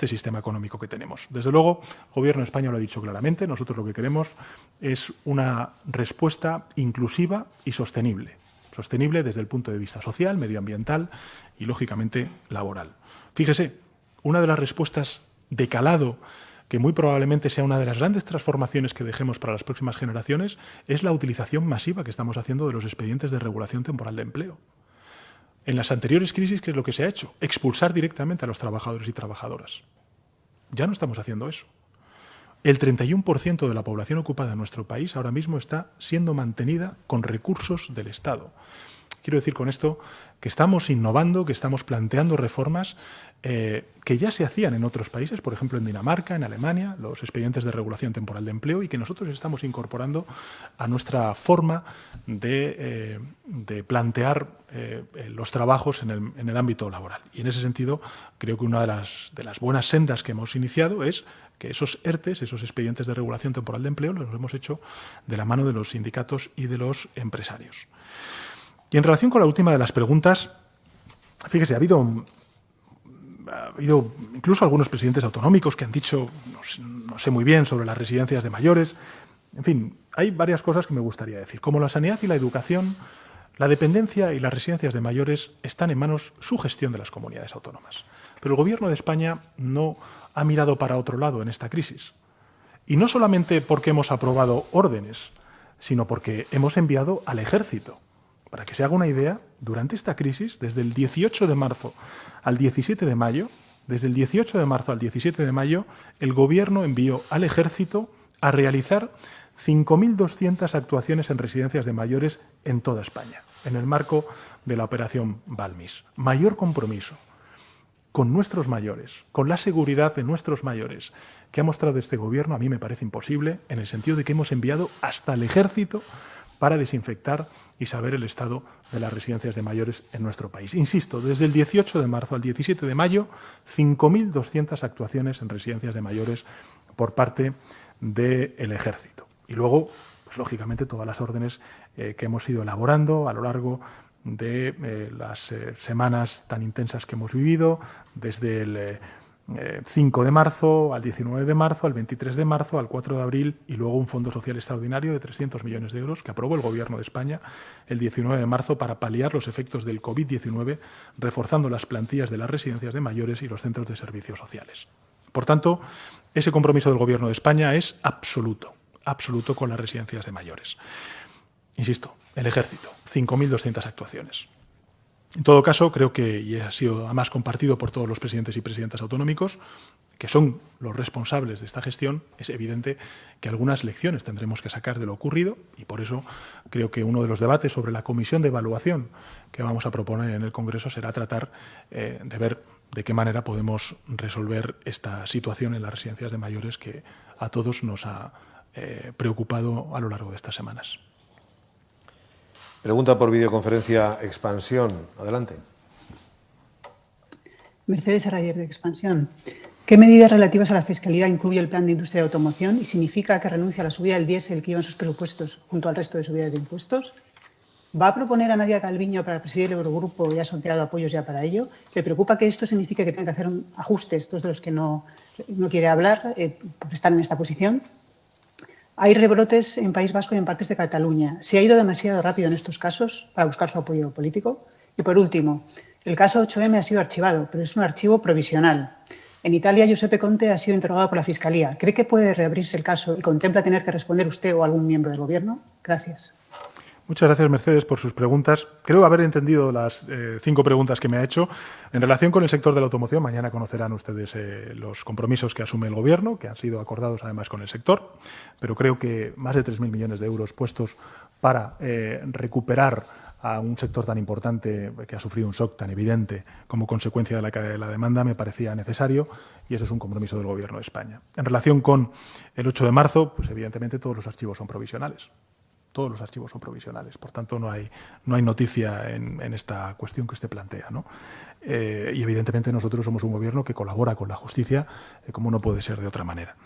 sistema económico que tenemos. Desde luego, el Gobierno de España lo ha dicho claramente, nosotros lo que queremos es una respuesta inclusiva y sostenible. Sostenible desde el punto de vista social, medioambiental y, lógicamente, laboral. Fíjese, una de las respuestas de calado que muy probablemente sea una de las grandes transformaciones que dejemos para las próximas generaciones, es la utilización masiva que estamos haciendo de los expedientes de regulación temporal de empleo. En las anteriores crisis, ¿qué es lo que se ha hecho? Expulsar directamente a los trabajadores y trabajadoras. Ya no estamos haciendo eso. El 31% de la población ocupada en nuestro país ahora mismo está siendo mantenida con recursos del Estado. Quiero decir con esto que estamos innovando, que estamos planteando reformas que ya se hacían en otros países, por ejemplo en Dinamarca, en Alemania, los expedientes de regulación temporal de empleo, y que nosotros estamos incorporando a nuestra forma de plantear los trabajos en el ámbito laboral. Y en ese sentido, creo que una de las buenas sendas que hemos iniciado es que esos ERTEs, esos expedientes de regulación temporal de empleo, los hemos hecho de la mano de los sindicatos y de los empresarios. Y en relación con la última de las preguntas, fíjese, ha habido incluso algunos presidentes autonómicos que han dicho, no sé muy bien, sobre las residencias de mayores. En fin, hay varias cosas que me gustaría decir. Como la sanidad y la educación, la dependencia y las residencias de mayores están en manos su gestión de las comunidades autónomas. Pero el Gobierno de España no ha mirado para otro lado en esta crisis. Y no solamente porque hemos aprobado órdenes, sino porque hemos enviado al Ejército. Para que se haga una idea, durante esta crisis, desde el 18 de marzo al 17 de mayo, el Gobierno envió al Ejército a realizar 5.200 actuaciones en residencias de mayores en toda España, en el marco de la operación Balmis. Mayor compromiso con nuestros mayores, con la seguridad de nuestros mayores que ha mostrado este Gobierno, a mí me parece imposible, en el sentido de que hemos enviado hasta el Ejército para desinfectar y saber el estado de las residencias de mayores en nuestro país. Insisto, desde el 18 de marzo al 17 de mayo, 5.200 actuaciones en residencias de mayores por parte del Ejército. Y luego, pues, lógicamente, todas las órdenes que hemos ido elaborando a lo largo de las semanas tan intensas que hemos vivido, desde el 5 de marzo al 19 de marzo, al 23 de marzo, al 4 de abril, y luego un fondo social extraordinario de 300 millones de euros que aprobó el Gobierno de España el 19 de marzo para paliar los efectos del COVID-19, reforzando las plantillas de las residencias de mayores y los centros de servicios sociales. Por tanto, ese compromiso del Gobierno de España es absoluto con las residencias de mayores. Insisto, el Ejército, 5.200 actuaciones. En todo caso, creo que, y ha sido además compartido por todos los presidentes y presidentas autonómicos, que son los responsables de esta gestión, es evidente que algunas lecciones tendremos que sacar de lo ocurrido, y por eso creo que uno de los debates sobre la comisión de evaluación que vamos a proponer en el Congreso será tratar de ver de qué manera podemos resolver esta situación en las residencias de mayores que a todos nos ha preocupado a lo largo de estas semanas. Pregunta por videoconferencia Expansión. Adelante. Mercedes Arrayer, de Expansión. ¿Qué medidas relativas a la fiscalidad incluye el plan de industria de automoción y significa que renuncia a la subida del diésel que iba en sus presupuestos junto al resto de subidas de impuestos? ¿Va a proponer a Nadia Calviño para presidir el Eurogrupo y ha sorteado apoyos ya para ello? ¿Le preocupa que esto signifique que tenga que hacer ajustes, estos de los que no quiere hablar, por estar en esta posición? Hay rebrotes en País Vasco y en partes de Cataluña. ¿Se ha ido demasiado rápido en estos casos para buscar su apoyo político? Y por último, el caso 8M ha sido archivado, pero es un archivo provisional. En Italia, Giuseppe Conte ha sido interrogado por la Fiscalía. ¿Cree que puede reabrirse el caso y contempla tener que responder usted o algún miembro del Gobierno? Gracias. Muchas gracias, Mercedes, por sus preguntas. Creo haber entendido las 5 preguntas que me ha hecho. En relación con el sector de la automoción, mañana conocerán ustedes los compromisos que asume el Gobierno, que han sido acordados además con el sector, pero creo que más de 3.000 millones de euros puestos para recuperar a un sector tan importante que ha sufrido un shock tan evidente como consecuencia de la caída de la demanda me parecía necesario y eso es un compromiso del Gobierno de España. En relación con el 8 de marzo, pues evidentemente todos los archivos son provisionales. Todos los archivos son provisionales, por tanto no hay noticia en esta cuestión que usted plantea, ¿no? Y evidentemente nosotros somos un gobierno que colabora con la justicia, como no puede ser de otra manera.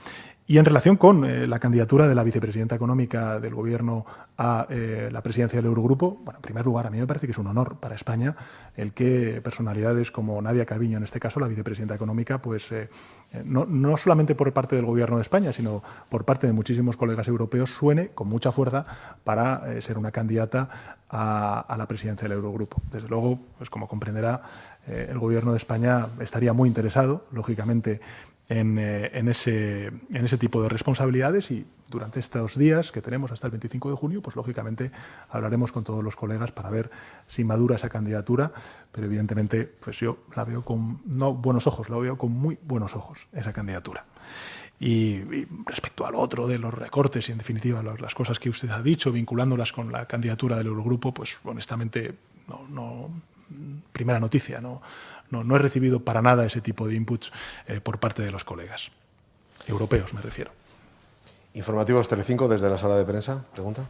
Y en relación con la candidatura de la vicepresidenta económica del Gobierno a la presidencia del Eurogrupo, bueno, en primer lugar, a mí me parece que es un honor para España el que personalidades como Nadia Calviño, en este caso la vicepresidenta económica, pues no solamente por parte del Gobierno de España, sino por parte de muchísimos colegas europeos, suene con mucha fuerza para ser una candidata a la presidencia del Eurogrupo. Desde luego, pues como comprenderá, el Gobierno de España estaría muy interesado, lógicamente, en ese tipo de responsabilidades y durante estos días que tenemos hasta el 25 de junio, pues lógicamente hablaremos con todos los colegas para ver si madura esa candidatura, pero evidentemente pues yo la veo con no buenos ojos, la veo con muy buenos ojos esa candidatura. Y respecto al otro de los recortes y en definitiva las cosas que usted ha dicho, vinculándolas con la candidatura del Eurogrupo, pues honestamente no primera noticia, no he recibido para nada ese tipo de inputs por parte de los colegas europeos, me refiero. Informativos Telecinco desde la sala de prensa. Pregunta.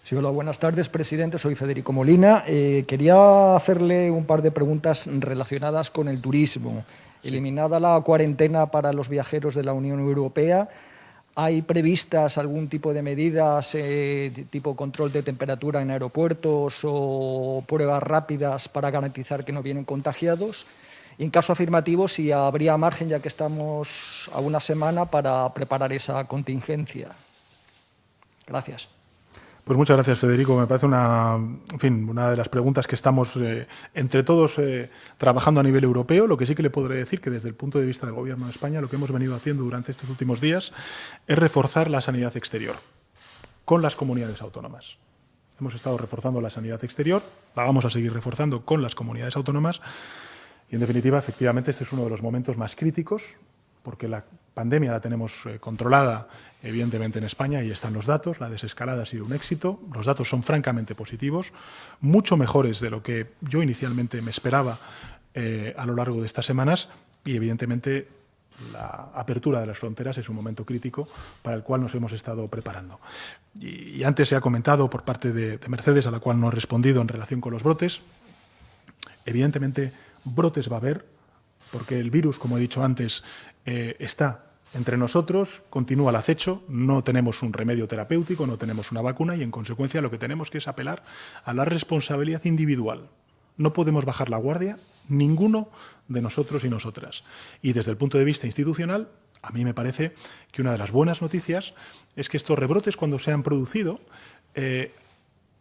Sí, hola, buenas tardes, presidente. Soy Federico Molina. Quería hacerle un par de preguntas relacionadas con el turismo. Eliminada la cuarentena para los viajeros de la Unión Europea, ¿hay previstas algún tipo de medidas, tipo control de temperatura en aeropuertos o pruebas rápidas para garantizar que no vienen contagiados? Y en caso afirmativo, si habría margen, ya que estamos a una semana, para preparar esa contingencia. Gracias. Pues muchas gracias, Federico. Me parece una de las preguntas que estamos entre todos trabajando a nivel europeo. Lo que sí que le podré decir que desde el punto de vista del Gobierno de España lo que hemos venido haciendo durante estos últimos días es reforzar la sanidad exterior con las comunidades autónomas. Hemos estado reforzando la sanidad exterior, la vamos a seguir reforzando con las comunidades autónomas y, en definitiva, efectivamente, este es uno de los momentos más críticos porque la pandemia la tenemos controlada, evidentemente, en España, y están los datos. La desescalada ha sido un éxito. Los datos son francamente positivos, mucho mejores de lo que yo inicialmente me esperaba a lo largo de estas semanas y, evidentemente, la apertura de las fronteras es un momento crítico para el cual nos hemos estado preparando. Y antes se ha comentado por parte de Mercedes, a la cual no he respondido en relación con los brotes. Evidentemente, brotes va a haber, porque el virus, como he dicho antes, está entre nosotros, continúa el acecho, no tenemos un remedio terapéutico, no tenemos una vacuna y, en consecuencia, lo que tenemos que es apelar a la responsabilidad individual. No podemos bajar la guardia, ninguno de nosotros y nosotras. Y desde el punto de vista institucional, a mí me parece que una de las buenas noticias es que estos rebrotes, cuando se han producido,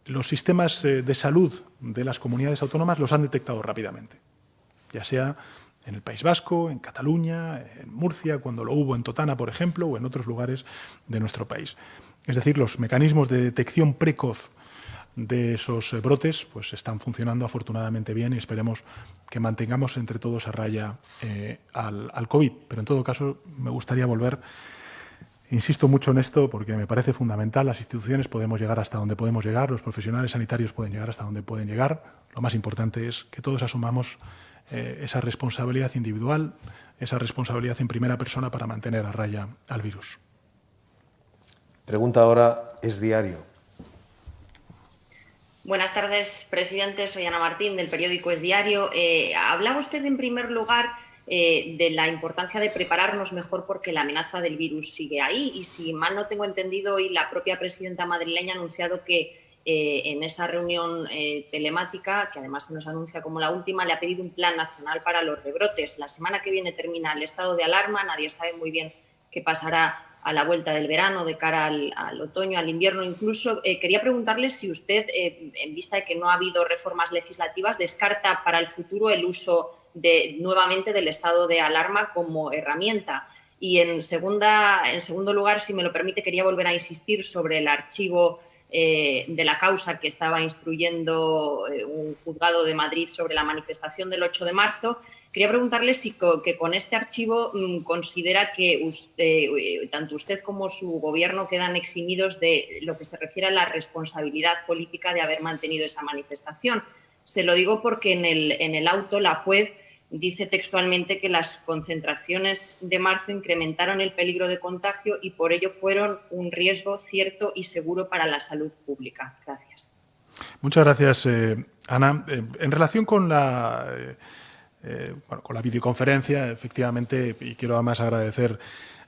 los sistemas de salud de las comunidades autónomas los han detectado rápidamente, ya sea en el País Vasco, en Cataluña, en Murcia, cuando lo hubo en Totana, por ejemplo, o en otros lugares de nuestro país. Es decir, los mecanismos de detección precoz de esos brotes pues están funcionando afortunadamente bien y esperemos que mantengamos entre todos a raya al COVID. Pero en todo caso me gustaría volver, insisto mucho en esto porque me parece fundamental, las instituciones podemos llegar hasta donde podemos llegar, los profesionales sanitarios pueden llegar hasta donde pueden llegar, lo más importante es que todos asumamos esa responsabilidad individual, esa responsabilidad en primera persona para mantener a raya al virus. Pregunta ahora Es Diario. Buenas tardes, presidente. Soy Ana Martín, del periódico Es Diario. Hablaba usted, en primer lugar, de la importancia de prepararnos mejor porque la amenaza del virus sigue ahí. Y si mal no tengo entendido, hoy la propia presidenta madrileña ha anunciado que en esa reunión telemática, que además se nos anuncia como la última, le ha pedido un plan nacional para los rebrotes. La semana que viene termina el estado de alarma. Nadie sabe muy bien qué pasará a la vuelta del verano, de cara al otoño, al invierno incluso. Quería preguntarle si usted, en vista de que no ha habido reformas legislativas, descarta para el futuro el uso nuevamente del estado de alarma como herramienta. Y en segundo lugar, si me lo permite, quería volver a insistir sobre el archivo de la causa que estaba instruyendo un juzgado de Madrid sobre la manifestación del 8 de marzo. Quería preguntarle si que con este archivo considera que tanto usted como su gobierno quedan eximidos de lo que se refiere a la responsabilidad política de haber mantenido esa manifestación. Se lo digo porque en el auto la juez dice textualmente que las concentraciones de marzo incrementaron el peligro de contagio y por ello fueron un riesgo cierto y seguro para la salud pública. Gracias. Muchas gracias, Ana. En relación con la videoconferencia, efectivamente, y quiero además agradecer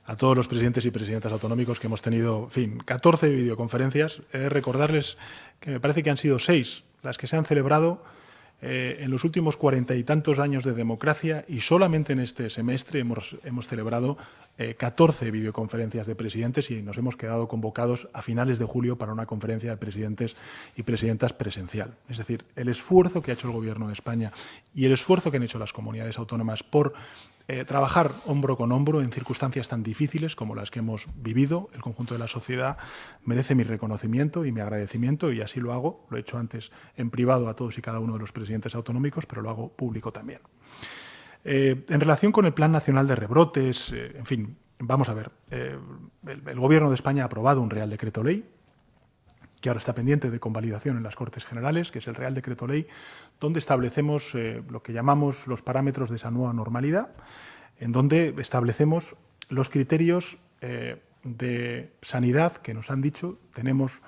a todos los presidentes y presidentas autonómicos que hemos tenido, en fin, 14 videoconferencias. Recordarles que me parece que han sido 6 las que se han celebrado en los últimos 40 y tantos años de democracia, y solamente en este semestre hemos celebrado 14 videoconferencias de presidentes y nos hemos quedado convocados a finales de julio para una conferencia de presidentes y presidentas presencial. Es decir, el esfuerzo que ha hecho el Gobierno de España y el esfuerzo que han hecho las comunidades autónomas por trabajar hombro con hombro en circunstancias tan difíciles como las que hemos vivido, el conjunto de la sociedad, merece mi reconocimiento y mi agradecimiento, y así lo hago. Lo he hecho antes en privado a todos y cada uno de los presidentes autonómicos, pero lo hago público también. En relación con el Plan Nacional de Rebrotes, en fin, vamos a ver. El Gobierno de España ha aprobado un Real Decreto Ley que ahora está pendiente de convalidación en las Cortes Generales, que es el Real Decreto Ley, donde establecemos lo que llamamos los parámetros de esa nueva normalidad, en donde establecemos los criterios de sanidad que nos han dicho tenemos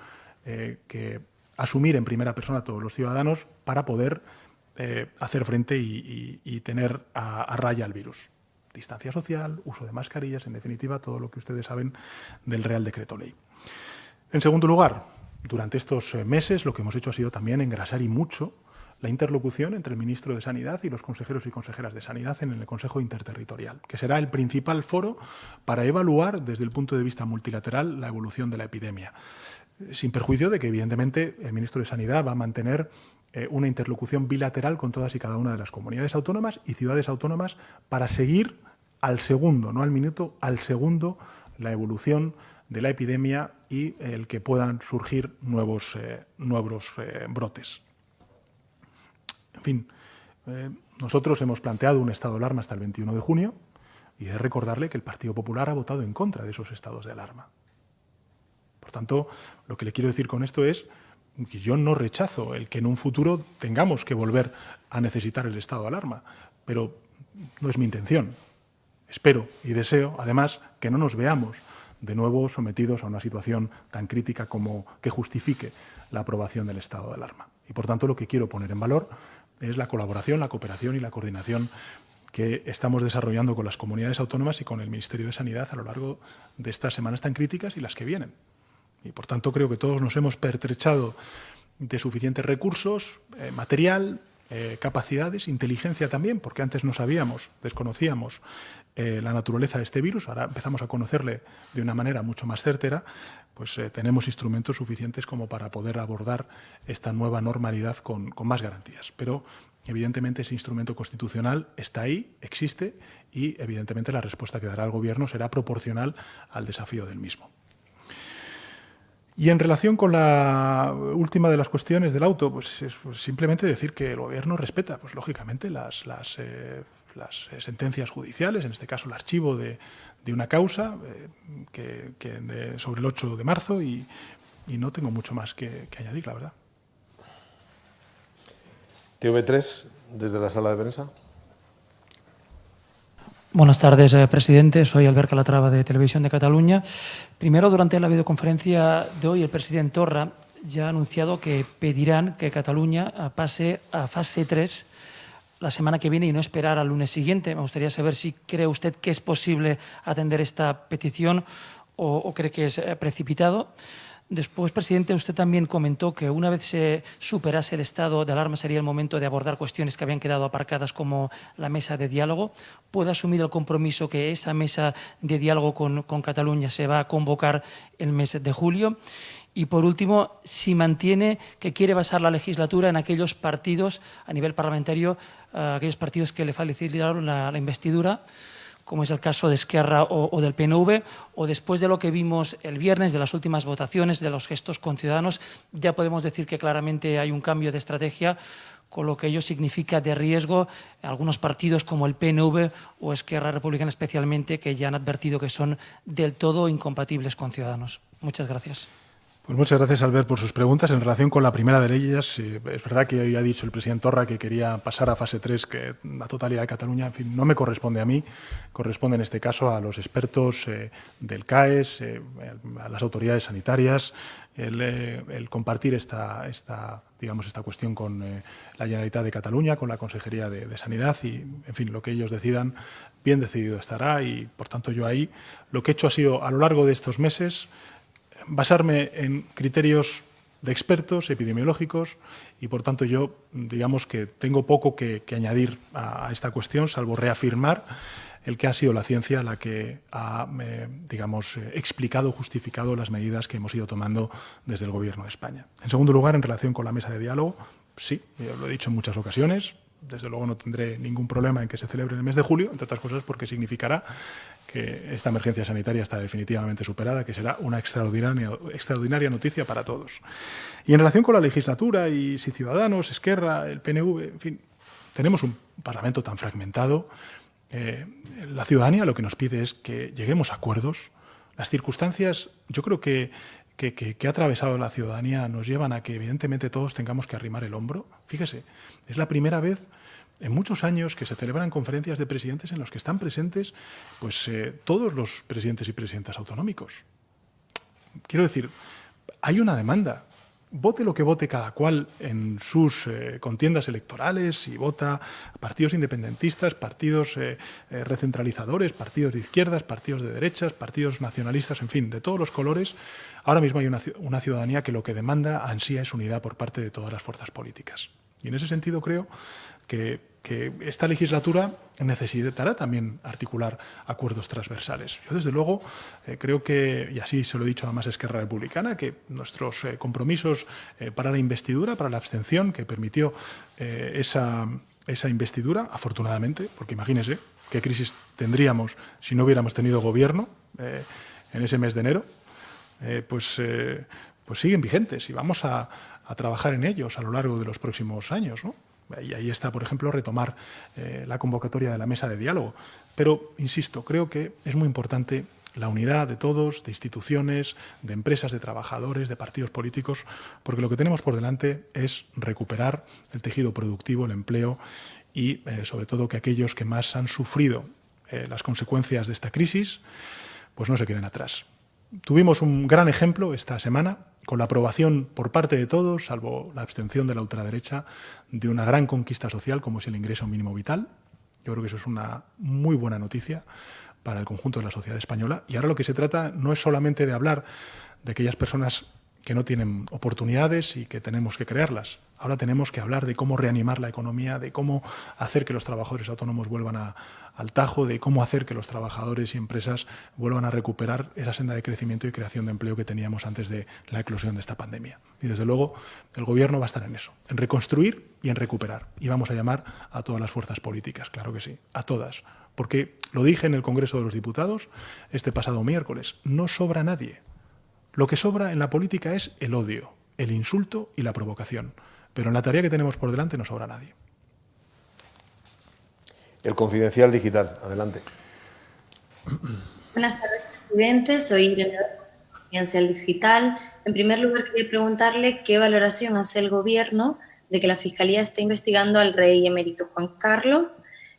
que asumir en primera persona todos los ciudadanos para poder hacer frente y tener a raya el virus. Distancia social, uso de mascarillas, en definitiva, todo lo que ustedes saben del Real Decreto Ley. En segundo lugar, durante estos meses lo que hemos hecho ha sido también engrasar y mucho la interlocución entre el ministro de Sanidad y los consejeros y consejeras de Sanidad en el Consejo Interterritorial, que será el principal foro para evaluar desde el punto de vista multilateral la evolución de la epidemia, sin perjuicio de que, evidentemente, el ministro de Sanidad va a mantener una interlocución bilateral con todas y cada una de las comunidades autónomas y ciudades autónomas para seguir al segundo, no al minuto, al segundo, la evolución de la epidemia y el que puedan surgir nuevos brotes. En fin, nosotros hemos planteado un estado de alarma hasta el 21 de junio y he de recordarle que el Partido Popular ha votado en contra de esos estados de alarma. Por tanto, lo que le quiero decir con esto es que yo no rechazo el que en un futuro tengamos que volver a necesitar el estado de alarma, pero no es mi intención. Espero y deseo, además, que no nos veamos de nuevo sometidos a una situación tan crítica como que justifique la aprobación del estado de alarma. Y, por tanto, lo que quiero poner en valor es la colaboración, la cooperación y la coordinación que estamos desarrollando con las comunidades autónomas y con el Ministerio de Sanidad a lo largo de estas semanas tan críticas y las que vienen. Y, por tanto, creo que todos nos hemos pertrechado de suficientes recursos, material, capacidades, inteligencia también, porque antes no sabíamos, desconocíamos la naturaleza de este virus, ahora empezamos a conocerle de una manera mucho más certera, pues tenemos instrumentos suficientes como para poder abordar esta nueva normalidad con más garantías. Pero, evidentemente, ese instrumento constitucional está ahí, existe, y, evidentemente, la respuesta que dará el Gobierno será proporcional al desafío del mismo. Y en relación con la última de las cuestiones del auto, pues es simplemente decir que el Gobierno respeta, pues lógicamente, las sentencias judiciales, en este caso el archivo de una causa sobre el 8 de marzo y no tengo mucho más que añadir, la verdad. TV3, desde la sala de prensa. Buenas tardes, presidente. Soy Albert Calatrava, de Televisión de Cataluña. Primero, durante la videoconferencia de hoy, el presidente Torra ya ha anunciado que pedirán que Cataluña pase a fase 3 la semana que viene y no esperar al lunes siguiente. Me gustaría saber si cree usted que es posible atender esta petición o cree que es precipitado. Después, presidente, usted también comentó que una vez se superase el estado de alarma sería el momento de abordar cuestiones que habían quedado aparcadas como la mesa de diálogo. ¿Puede asumir el compromiso que esa mesa de diálogo con Cataluña se va a convocar el mes de julio? Y, por último, si mantiene que quiere basar la legislatura en aquellos partidos a nivel parlamentario, aquellos partidos que le facilitaron la investidura, como es el caso de Esquerra o del PNV, o después de lo que vimos el viernes, de las últimas votaciones, de los gestos con Ciudadanos, ya podemos decir que claramente hay un cambio de estrategia, con lo que ello significa de riesgo algunos partidos como el PNV o Esquerra Republicana especialmente, que ya han advertido que son del todo incompatibles con Ciudadanos. Muchas gracias. Pues muchas gracias, Albert, por sus preguntas. En relación con la primera de ellas, es verdad que hoy ha dicho el presidente Torra que quería pasar a fase 3, que la totalidad de Cataluña, en fin, no me corresponde a mí, corresponde en este caso a los expertos del CAES, a las autoridades sanitarias, el compartir esta cuestión con la Generalitat de Cataluña, con la Consejería de Sanidad y, en fin, lo que ellos decidan, bien decidido estará y, por tanto, yo ahí lo que he hecho ha sido, a lo largo de estos meses, basarme en criterios de expertos epidemiológicos y, por tanto, yo, digamos que tengo poco que añadir a esta cuestión, salvo reafirmar el que ha sido la ciencia la que ha, explicado, justificado las medidas que hemos ido tomando desde el Gobierno de España. En segundo lugar, en relación con la mesa de diálogo, sí, yo lo he dicho en muchas ocasiones, desde luego no tendré ningún problema en que se celebre en el mes de julio, entre otras cosas porque significará que esta emergencia sanitaria está definitivamente superada, que será una extraordinaria noticia para todos. Y en relación con la legislatura y si Ciudadanos, Esquerra, el PNV, en fin, tenemos un Parlamento tan fragmentado. La ciudadanía lo que nos pide es que lleguemos a acuerdos. Las circunstancias, yo creo que ha atravesado la ciudadanía nos llevan a que evidentemente todos tengamos que arrimar el hombro. Fíjese, es la primera vez en muchos años que se celebran conferencias de presidentes en los que están presentes pues, todos los presidentes y presidentas autonómicos. Quiero decir, hay una demanda. Vote lo que vote cada cual en sus contiendas electorales y vota a partidos independentistas, partidos recentralizadores, partidos de izquierdas, partidos de derechas, partidos nacionalistas, en fin, de todos los colores. Ahora mismo hay una ciudadanía que lo que demanda ansía es unidad por parte de todas las fuerzas políticas. Y en ese sentido creo que esta legislatura necesitará también articular acuerdos transversales. Yo, desde luego, creo que, y así se lo he dicho además a Esquerra Republicana, que nuestros compromisos para la investidura, para la abstención que permitió esa investidura, afortunadamente, porque imagínense qué crisis tendríamos si no hubiéramos tenido gobierno en ese mes de enero, pues siguen vigentes y vamos a trabajar en ellos a lo largo de los próximos años, ¿no? Y ahí está, por ejemplo, retomar la convocatoria de la mesa de diálogo. Pero, insisto, creo que es muy importante la unidad de todos, de instituciones, de empresas, de trabajadores, de partidos políticos, porque lo que tenemos por delante es recuperar el tejido productivo, el empleo y, sobre todo, que aquellos que más han sufrido las consecuencias de esta crisis, pues no se queden atrás. Tuvimos un gran ejemplo esta semana con la aprobación por parte de todos, salvo la abstención de la ultraderecha, de una gran conquista social como es el ingreso mínimo vital. Yo creo que eso es una muy buena noticia para el conjunto de la sociedad española. Y ahora lo que se trata no es solamente de hablar de aquellas personas que no tienen oportunidades y que tenemos que crearlas. Ahora tenemos que hablar de cómo reanimar la economía, de cómo hacer que los trabajadores autónomos vuelvan al tajo, de cómo hacer que los trabajadores y empresas vuelvan a recuperar esa senda de crecimiento y creación de empleo que teníamos antes de la eclosión de esta pandemia. Y desde luego el Gobierno va a estar en eso, en reconstruir y en recuperar. Y vamos a llamar a todas las fuerzas políticas, claro que sí, a todas. Porque lo dije en el Congreso de los Diputados este pasado miércoles, no sobra nadie. Lo que sobra en la política es el odio, el insulto y la provocación. Pero en la tarea que tenemos por delante no sobra nadie. El Confidencial Digital. Adelante. Buenas tardes, presidente. Soy Irene del Confidencial Digital. En primer lugar, quería preguntarle qué valoración hace el Gobierno de que la Fiscalía esté investigando al rey emérito Juan Carlos.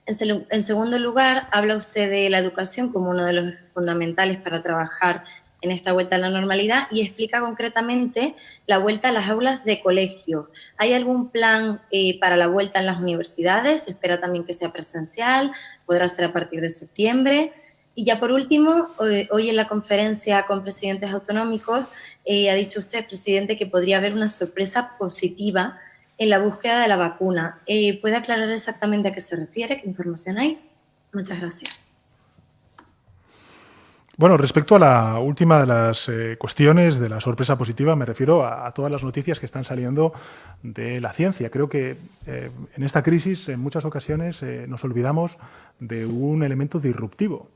En segundo lugar, habla usted de la educación como uno de los ejes fundamentales para trabajar en esta vuelta a la normalidad y explica concretamente la vuelta a las aulas de colegio. ¿Hay algún plan para la vuelta en las universidades? ¿Se espera también que sea presencial? ¿Podrá ser a partir de septiembre? Y ya por último, hoy en la conferencia con presidentes autonómicos ha dicho usted, presidente, que podría haber una sorpresa positiva en la búsqueda de la vacuna. ¿Puede aclarar exactamente a qué se refiere? ¿Qué información hay? Muchas gracias. Bueno, respecto a la última de las cuestiones de la sorpresa positiva, me refiero a todas las noticias que están saliendo de la ciencia. Creo que en esta crisis, en muchas ocasiones, nos olvidamos de un elemento disruptivo,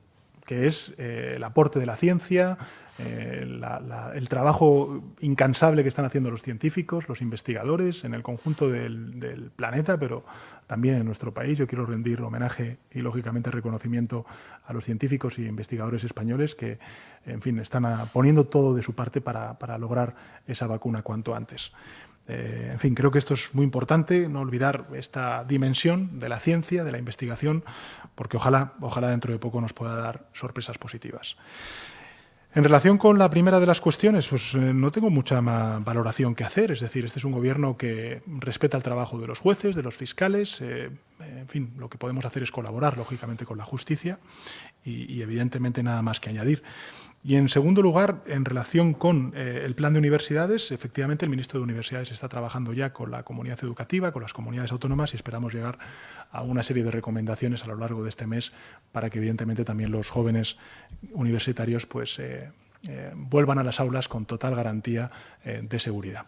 que es el aporte de la ciencia, el trabajo incansable que están haciendo los científicos, los investigadores en el conjunto del planeta, pero también en nuestro país. Yo quiero rendir homenaje y, lógicamente, reconocimiento a los científicos y investigadores españoles que, en fin, están poniendo todo de su parte para lograr esa vacuna cuanto antes. En fin, creo que esto es muy importante, no olvidar esta dimensión de la ciencia, de la investigación, porque ojalá dentro de poco nos pueda dar sorpresas positivas. En relación con la primera de las cuestiones, pues no tengo mucha más valoración que hacer. Es decir, este es un gobierno que respeta el trabajo de los jueces, de los fiscales. En fin, lo que podemos hacer es colaborar, lógicamente, con la justicia y evidentemente, nada más que añadir. Y, en segundo lugar, en relación con el plan de universidades, efectivamente el ministro de Universidades está trabajando ya con la comunidad educativa, con las comunidades autónomas, y esperamos llegar a una serie de recomendaciones a lo largo de este mes para que, evidentemente, también los jóvenes universitarios pues, vuelvan a las aulas con total garantía de seguridad.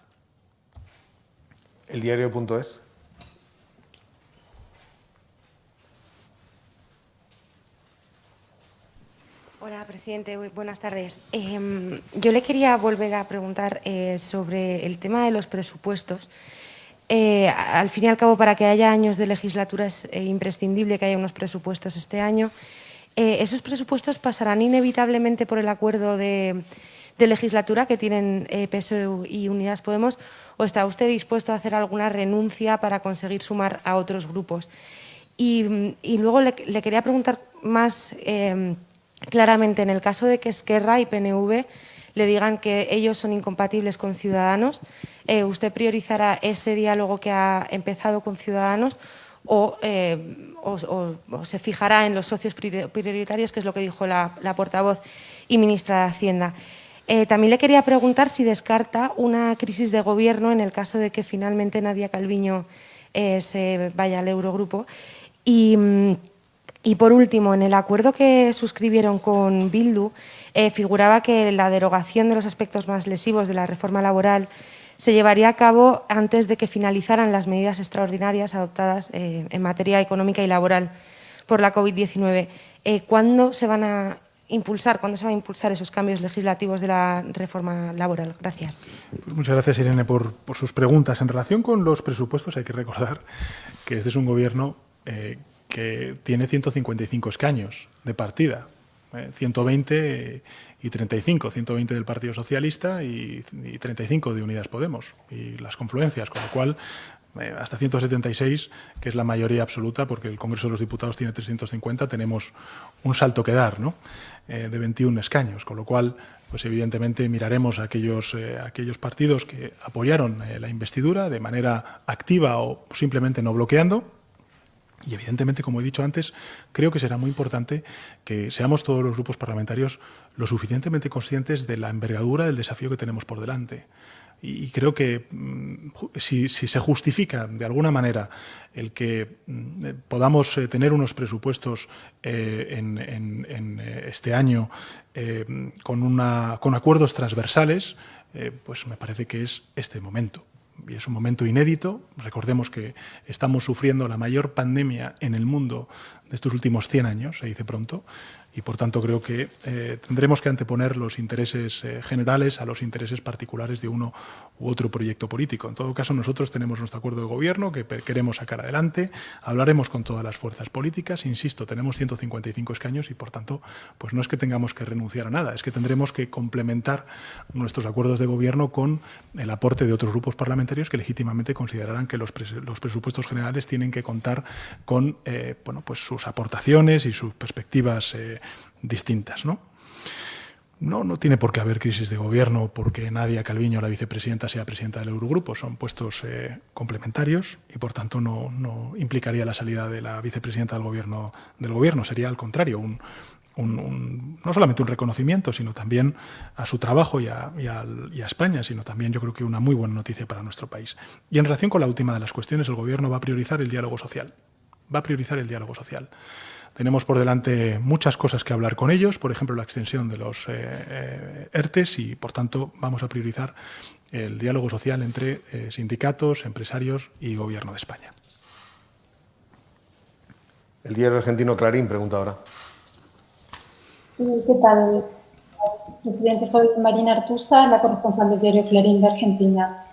El diario.es. Hola, presidente. Buenas tardes. Yo le quería volver a preguntar sobre el tema de los presupuestos. Al fin y al cabo, para que haya años de legislatura es imprescindible que haya unos presupuestos este año. ¿Esos presupuestos pasarán inevitablemente por el acuerdo de legislatura que tienen PSOE y Unidas Podemos, o está usted dispuesto a hacer alguna renuncia para conseguir sumar a otros grupos? Y luego le quería preguntar más claramente, en el caso de que Esquerra y PNV le digan que ellos son incompatibles con Ciudadanos, ¿usted priorizará ese diálogo que ha empezado con Ciudadanos o se fijará en los socios prioritarios, que es lo que dijo la portavoz y ministra de Hacienda? También le quería preguntar si descarta una crisis de gobierno en el caso de que finalmente Nadia Calviño se vaya al Eurogrupo. Y por último, en el acuerdo que suscribieron con Bildu, figuraba que la derogación de los aspectos más lesivos de la reforma laboral se llevaría a cabo antes de que finalizaran las medidas extraordinarias adoptadas en materia económica y laboral por la COVID-19. ¿Cuándo se van a impulsar, cuándo se van a impulsar esos cambios legislativos de la reforma laboral? Gracias. Pues muchas gracias, Irene, por sus preguntas. En relación con los presupuestos, hay que recordar que este es un gobierno que tiene 155 escaños de partida, 120 y 35, 120 del Partido Socialista y 35 de Unidas Podemos, y las confluencias, con lo cual hasta 176, que es la mayoría absoluta, porque el Congreso de los Diputados tiene 350, tenemos un salto que dar, ¿no?, de 21 escaños, con lo cual, pues evidentemente miraremos a aquellos partidos que apoyaron la investidura de manera activa o simplemente no bloqueando. Y, evidentemente, como he dicho antes, creo que será muy importante que seamos todos los grupos parlamentarios lo suficientemente conscientes de la envergadura del desafío que tenemos por delante. Y creo que si se justifica de alguna manera el que podamos tener unos presupuestos en este año con acuerdos transversales, pues me parece que es este momento. Y es un momento inédito. Recordemos que estamos sufriendo la mayor pandemia en el mundo de estos últimos 100 años, se dice pronto, y, por tanto, creo que tendremos que anteponer los intereses generales a los intereses particulares de uno u otro proyecto político. En todo caso, nosotros tenemos nuestro acuerdo de gobierno que queremos sacar adelante, hablaremos con todas las fuerzas políticas, insisto, tenemos 155 escaños y, por tanto, pues no es que tengamos que renunciar a nada, es que tendremos que complementar nuestros acuerdos de gobierno con el aporte de otros grupos parlamentarios que legítimamente considerarán que los presupuestos generales tienen que contar con bueno, pues sus aportaciones y sus perspectivas distintas, ¿no? No tiene por qué haber crisis de gobierno porque Nadia Calviño, la vicepresidenta, sea presidenta del Eurogrupo. Son puestos complementarios y, por tanto, no implicaría la salida de la vicepresidenta del gobierno. Sería, al contrario, no solamente un reconocimiento, sino también a su trabajo y a España, sino también, yo creo que una muy buena noticia para nuestro país. Y en relación con la última de las cuestiones, el Gobierno va a priorizar el diálogo social. Tenemos por delante muchas cosas que hablar con ellos, por ejemplo, la extensión de los ERTES y, por tanto, vamos a priorizar el diálogo social entre sindicatos, empresarios y Gobierno de España. El diario argentino Clarín pregunta ahora. Sí, ¿qué tal? Presidente, soy Marina Artusa, la corresponsal del diario Clarín de Argentina.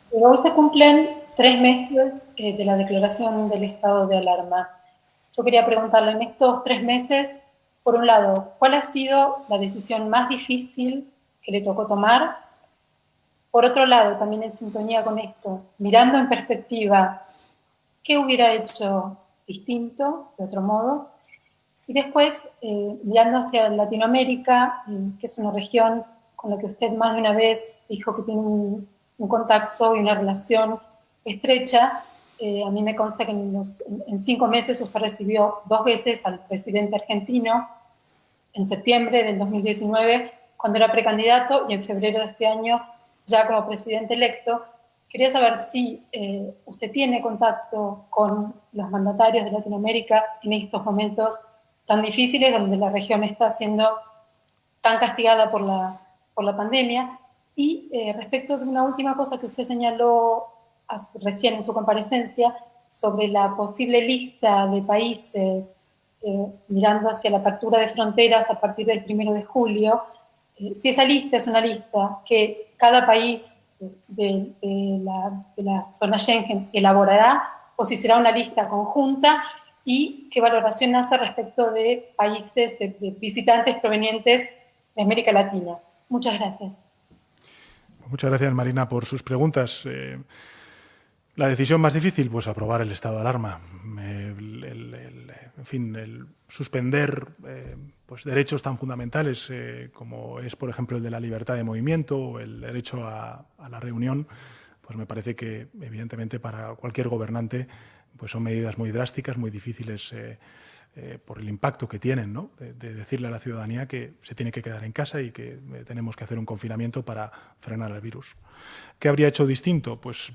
Hoy se cumplen 3 meses de la declaración del estado de alarma. Yo quería preguntarle, en estos 3 meses, por un lado, ¿cuál ha sido la decisión más difícil que le tocó tomar? Por otro lado, también en sintonía con esto, mirando en perspectiva, ¿qué hubiera hecho distinto, de otro modo? Y después, mirando hacia Latinoamérica, que es una región con la que usted más de una vez dijo que tiene un contacto y una relación estrecha. A mí me consta que en 5 meses usted recibió 2 veces al presidente argentino, en septiembre del 2019, cuando era precandidato, y en febrero de este año, ya como presidente electo. Quería saber si usted tiene contacto con los mandatarios de Latinoamérica en estos momentos tan difíciles, donde la región está siendo tan castigada por la pandemia. Y respecto de una última cosa que usted señaló recién en su comparecencia, sobre la posible lista de países mirando hacia la apertura de fronteras a partir del 1 de julio, si esa lista es una lista que cada país de la zona Schengen elaborará, o si será una lista conjunta, y qué valoración hace respecto de países, de visitantes provenientes de América Latina. Muchas gracias. Muchas gracias, Marina, por sus preguntas. La decisión más difícil, pues aprobar el estado de alarma. En fin, el suspender pues derechos tan fundamentales como es, por ejemplo, el de la libertad de movimiento o el derecho a la reunión, pues me parece que, evidentemente, para cualquier gobernante pues son medidas muy drásticas, muy difíciles por el impacto que tienen, ¿no? De decirle a la ciudadanía que se tiene que quedar en casa y que tenemos que hacer un confinamiento para frenar el virus. ¿Qué habría hecho distinto? Pues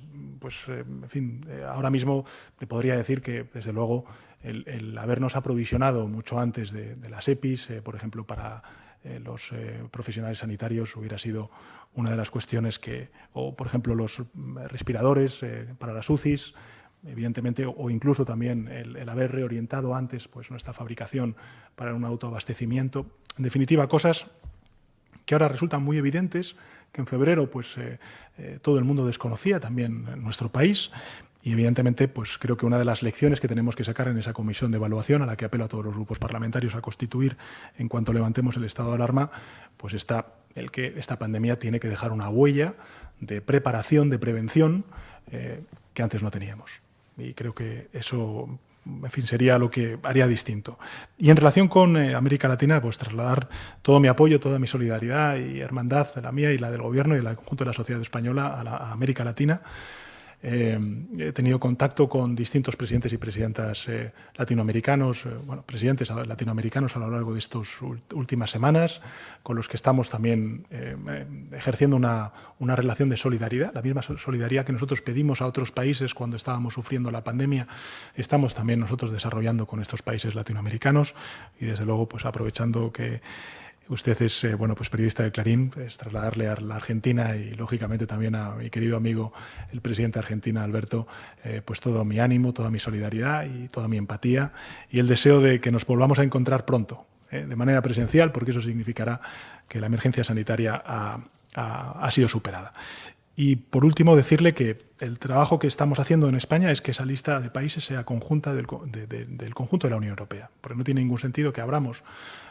en fin, ahora mismo le podría decir que, desde luego, el habernos aprovisionado mucho antes de las EPIs, por ejemplo, para los profesionales sanitarios, hubiera sido una de las cuestiones o por ejemplo, los respiradores para las UCIs, evidentemente, o incluso también el haber reorientado antes pues nuestra fabricación para un autoabastecimiento. En definitiva, cosas que ahora resultan muy evidentes, que en febrero pues todo el mundo desconocía, también en nuestro país. Y, evidentemente, pues creo que una de las lecciones que tenemos que sacar en esa comisión de evaluación, a la que apelo a todos los grupos parlamentarios a constituir en cuanto levantemos el estado de alarma, pues está el que esta pandemia tiene que dejar una huella de preparación, de prevención, que antes no teníamos. Y creo que eso, en fin, sería lo que haría distinto. Y en relación con América Latina, pues trasladar todo mi apoyo, toda mi solidaridad y hermandad, la mía y la del Gobierno y la del conjunto de la sociedad española a América Latina. He tenido contacto con distintos presidentes y presidentas latinoamericanos, presidentes latinoamericanos a lo largo de estas últimas semanas, con los que estamos también ejerciendo una relación de solidaridad, la misma solidaridad que nosotros pedimos a otros países cuando estábamos sufriendo la pandemia, estamos también nosotros desarrollando con estos países latinoamericanos y, desde luego, pues aprovechando que usted es pues periodista de Clarín, pues trasladarle a la Argentina y, lógicamente, también a mi querido amigo, el presidente de Argentina, Alberto, pues todo mi ánimo, toda mi solidaridad y toda mi empatía y el deseo de que nos volvamos a encontrar pronto. de manera presencial, porque eso significará que la emergencia sanitaria ha sido superada. Y, por último, decirle que el trabajo que estamos haciendo en España es que esa lista de países sea conjunta del conjunto de la Unión Europea, porque no tiene ningún sentido que abramos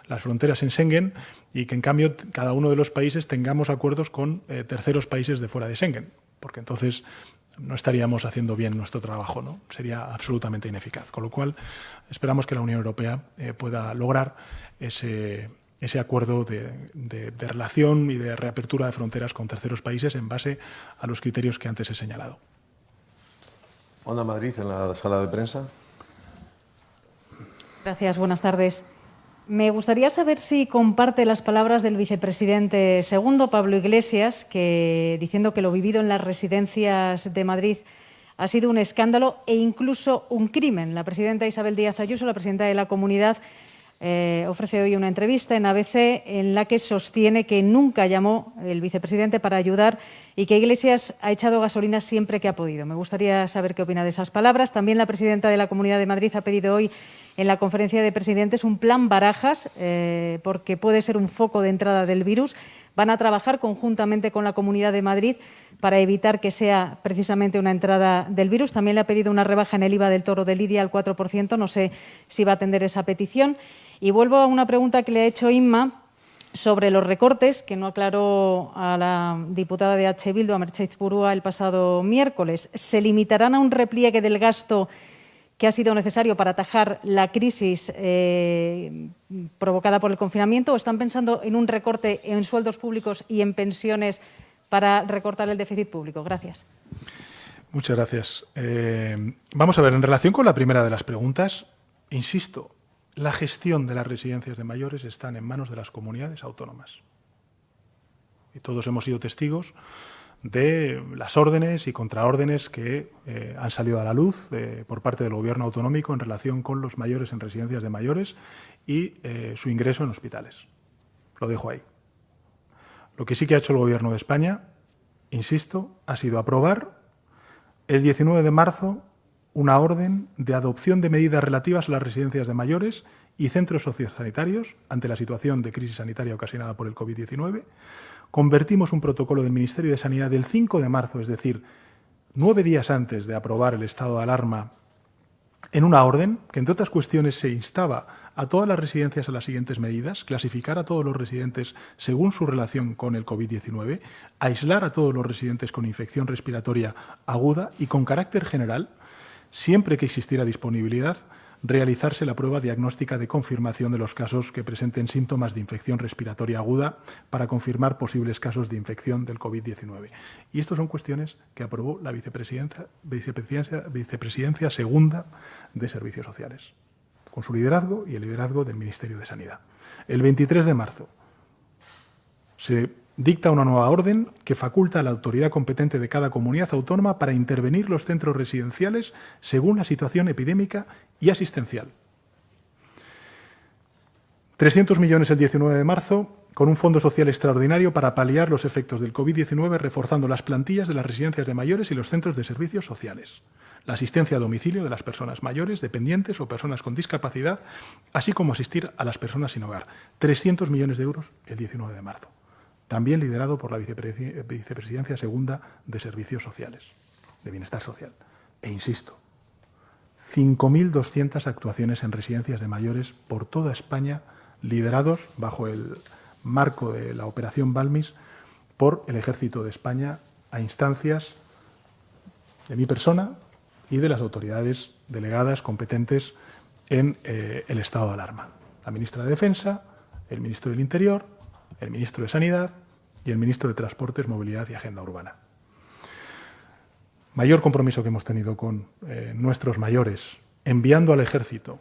las fronteras en Schengen y que, en cambio, cada uno de los países tengamos acuerdos con terceros países de fuera de Schengen, porque entonces no estaríamos haciendo bien nuestro trabajo, ¿no? Sería absolutamente ineficaz. Con lo cual, esperamos que la Unión Europea pueda lograr ese acuerdo de relación y de reapertura de fronteras con terceros países en base a los criterios que antes he señalado. Onda Madrid, en la sala de prensa. Gracias, buenas tardes. Me gustaría saber si comparte las palabras del vicepresidente segundo, Pablo Iglesias, diciendo que lo vivido en las residencias de Madrid ha sido un escándalo e incluso un crimen. La presidenta Isabel Díaz Ayuso, la presidenta de la Comunidad, ofrece hoy una entrevista en ABC en la que sostiene que nunca llamó el vicepresidente para ayudar y que Iglesias ha echado gasolina siempre que ha podido. Me gustaría saber qué opina de esas palabras. También la presidenta de la Comunidad de Madrid ha pedido hoy en la conferencia de presidentes un plan Barajas, porque puede ser un foco de entrada del virus. Van a trabajar conjuntamente con la Comunidad de Madrid para evitar que sea precisamente una entrada del virus. También le ha pedido una rebaja en el IVA del toro de Lidia al 4%. No sé si va a atender esa petición. Y vuelvo a una pregunta que le ha hecho Inma sobre los recortes, que no aclaró a la diputada de H. Bildu, a Merche Izpurua, el pasado miércoles. ¿Se limitarán a un repliegue del gasto que ha sido necesario para atajar la crisis provocada por el confinamiento, o están pensando en un recorte en sueldos públicos y en pensiones para recortar el déficit público? Gracias. Muchas gracias. Vamos a ver, en relación con la primera de las preguntas, insisto, la gestión de las residencias de mayores están en manos de las comunidades autónomas. Y todos hemos sido testigos de las órdenes y contraórdenes que han salido a la luz por parte del Gobierno autonómico en relación con los mayores en residencias de mayores y su ingreso en hospitales. Lo dejo ahí. Lo que sí que ha hecho el Gobierno de España, insisto, ha sido aprobar el 19 de marzo una orden de adopción de medidas relativas a las residencias de mayores y centros sociosanitarios ante la situación de crisis sanitaria ocasionada por el COVID-19. Convertimos un protocolo del Ministerio de Sanidad del 5 de marzo, es decir, 9 días antes de aprobar el estado de alarma, en una orden que, entre otras cuestiones, se instaba a todas las residencias a las siguientes medidas: clasificar a todos los residentes según su relación con el COVID-19, aislar a todos los residentes con infección respiratoria aguda y, con carácter general, siempre que existiera disponibilidad, realizarse la prueba diagnóstica de confirmación de los casos que presenten síntomas de infección respiratoria aguda para confirmar posibles casos de infección del COVID-19. Y estas son cuestiones que aprobó la vicepresidencia segunda de Servicios Sociales, con su liderazgo y el liderazgo del Ministerio de Sanidad. El 23 de marzo se dicta una nueva orden que faculta a la autoridad competente de cada comunidad autónoma para intervenir los centros residenciales según la situación epidémica y asistencial. 300 millones el 19 de marzo, con un fondo social extraordinario para paliar los efectos del COVID-19, reforzando las plantillas de las residencias de mayores y los centros de servicios sociales, la asistencia a domicilio de las personas mayores, dependientes o personas con discapacidad, así como asistir a las personas sin hogar. 300 millones de euros el 19 de marzo. También liderado por la vicepresidencia segunda de Servicios Sociales, de Bienestar Social. E insisto, 5.200 actuaciones en residencias de mayores por toda España, liderados bajo el marco de la Operación Balmis por el Ejército de España, a instancias de mi persona y de las autoridades delegadas competentes en el estado de alarma. La ministra de Defensa, el ministro del Interior, el ministro de Sanidad y el ministro de Transportes, Movilidad y Agenda Urbana. Mayor compromiso que hemos tenido con nuestros mayores, enviando al Ejército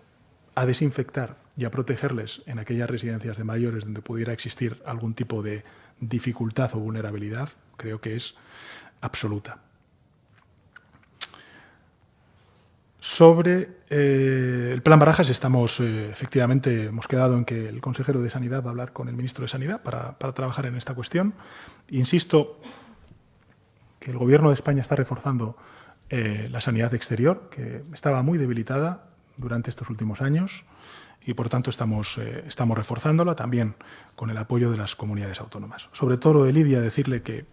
a desinfectar y a protegerles en aquellas residencias de mayores donde pudiera existir algún tipo de dificultad o vulnerabilidad, creo que es absoluta. Sobre el plan Barajas, efectivamente, hemos quedado en que el consejero de Sanidad va a hablar con el ministro de Sanidad para trabajar en esta cuestión. Insisto que el Gobierno de España está reforzando la sanidad exterior, que estaba muy debilitada durante estos últimos años, y, por tanto, estamos reforzándola también con el apoyo de las comunidades autónomas. Sobre todo lo de Lidia, decirle que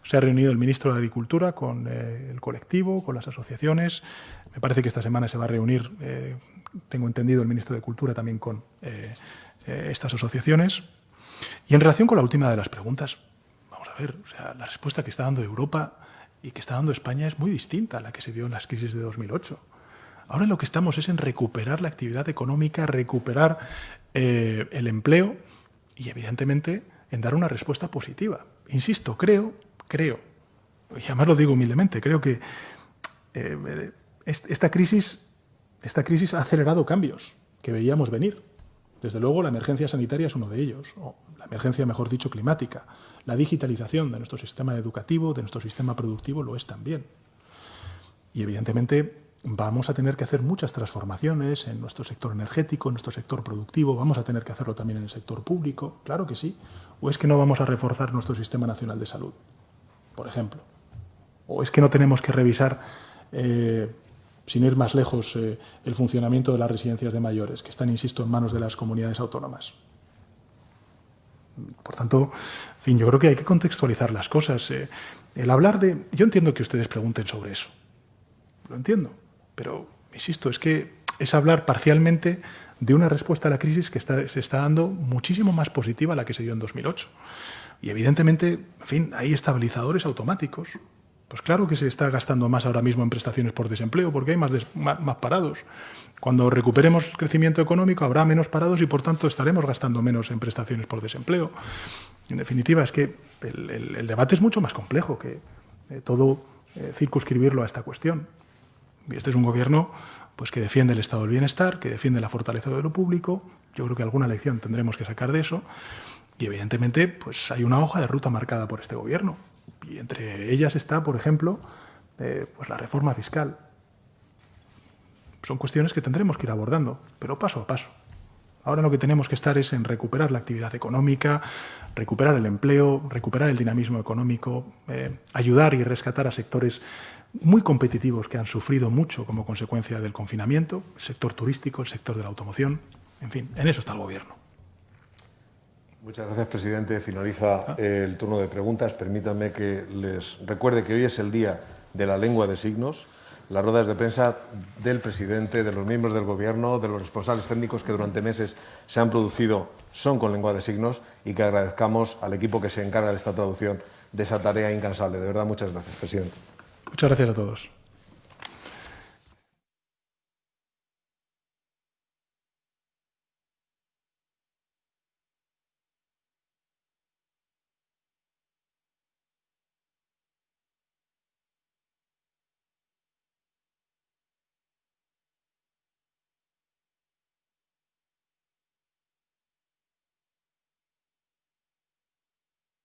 se ha reunido el ministro de Agricultura con el colectivo, con las asociaciones. Me parece que esta semana se va a reunir, tengo entendido, el ministro de Cultura también con estas asociaciones. Y en relación con la última de las preguntas, vamos a ver, o sea, la respuesta que está dando Europa y que está dando España es muy distinta a la que se dio en las crisis de 2008. Ahora lo que estamos es en recuperar la actividad económica, recuperar el empleo y, evidentemente, en dar una respuesta positiva. Insisto, creo, y además lo digo humildemente, creo que esta crisis ha acelerado cambios que veíamos venir. Desde luego, la emergencia sanitaria es uno de ellos, o la emergencia, mejor dicho, climática. La digitalización de nuestro sistema educativo, de nuestro sistema productivo, lo es también. Y, evidentemente, vamos a tener que hacer muchas transformaciones en nuestro sector energético, en nuestro sector productivo, vamos a tener que hacerlo también en el sector público, claro que sí. ¿O es que no vamos a reforzar nuestro Sistema Nacional de Salud, por ejemplo? ¿O es que no tenemos que revisar, sin ir más lejos, el funcionamiento de las residencias de mayores, que están, insisto, en manos de las comunidades autónomas? Por tanto, en fin, yo creo que hay que contextualizar las cosas. El hablar de... Yo entiendo que ustedes pregunten sobre eso, lo entiendo. Pero, insisto, es que es hablar parcialmente de una respuesta a la crisis que se está dando muchísimo más positiva a la que se dio en 2008. Y, evidentemente, en fin, hay estabilizadores automáticos. Pues claro que se está gastando más ahora mismo en prestaciones por desempleo, porque hay más parados. Cuando recuperemos el crecimiento económico habrá menos parados y, por tanto, estaremos gastando menos en prestaciones por desempleo. En definitiva, es que el debate es mucho más complejo que todo circunscribirlo a esta cuestión. Y este es un gobierno pues, que defiende el estado del bienestar, que defiende la fortaleza de lo público. Yo creo que alguna lección tendremos que sacar de eso. Y, evidentemente, pues, hay una hoja de ruta marcada por este gobierno. Y entre ellas está, por ejemplo, pues la reforma fiscal. Son cuestiones que tendremos que ir abordando, pero paso a paso. Ahora lo que tenemos que estar es en recuperar la actividad económica, recuperar el empleo, recuperar el dinamismo económico, ayudar y rescatar a sectores muy competitivos que han sufrido mucho como consecuencia del confinamiento, el sector turístico, el sector de la automoción, en fin, en eso está el Gobierno. Muchas gracias, presidente. Finaliza el turno de preguntas. Permítanme que les recuerde que hoy es el Día de la Lengua de Signos. Las ruedas de prensa del presidente, de los miembros del Gobierno, de los responsables técnicos que durante meses se han producido son con lengua de signos y que agradezcamos al equipo que se encarga de esta traducción de esa tarea incansable. De verdad, muchas gracias, presidente. Muchas gracias a todos.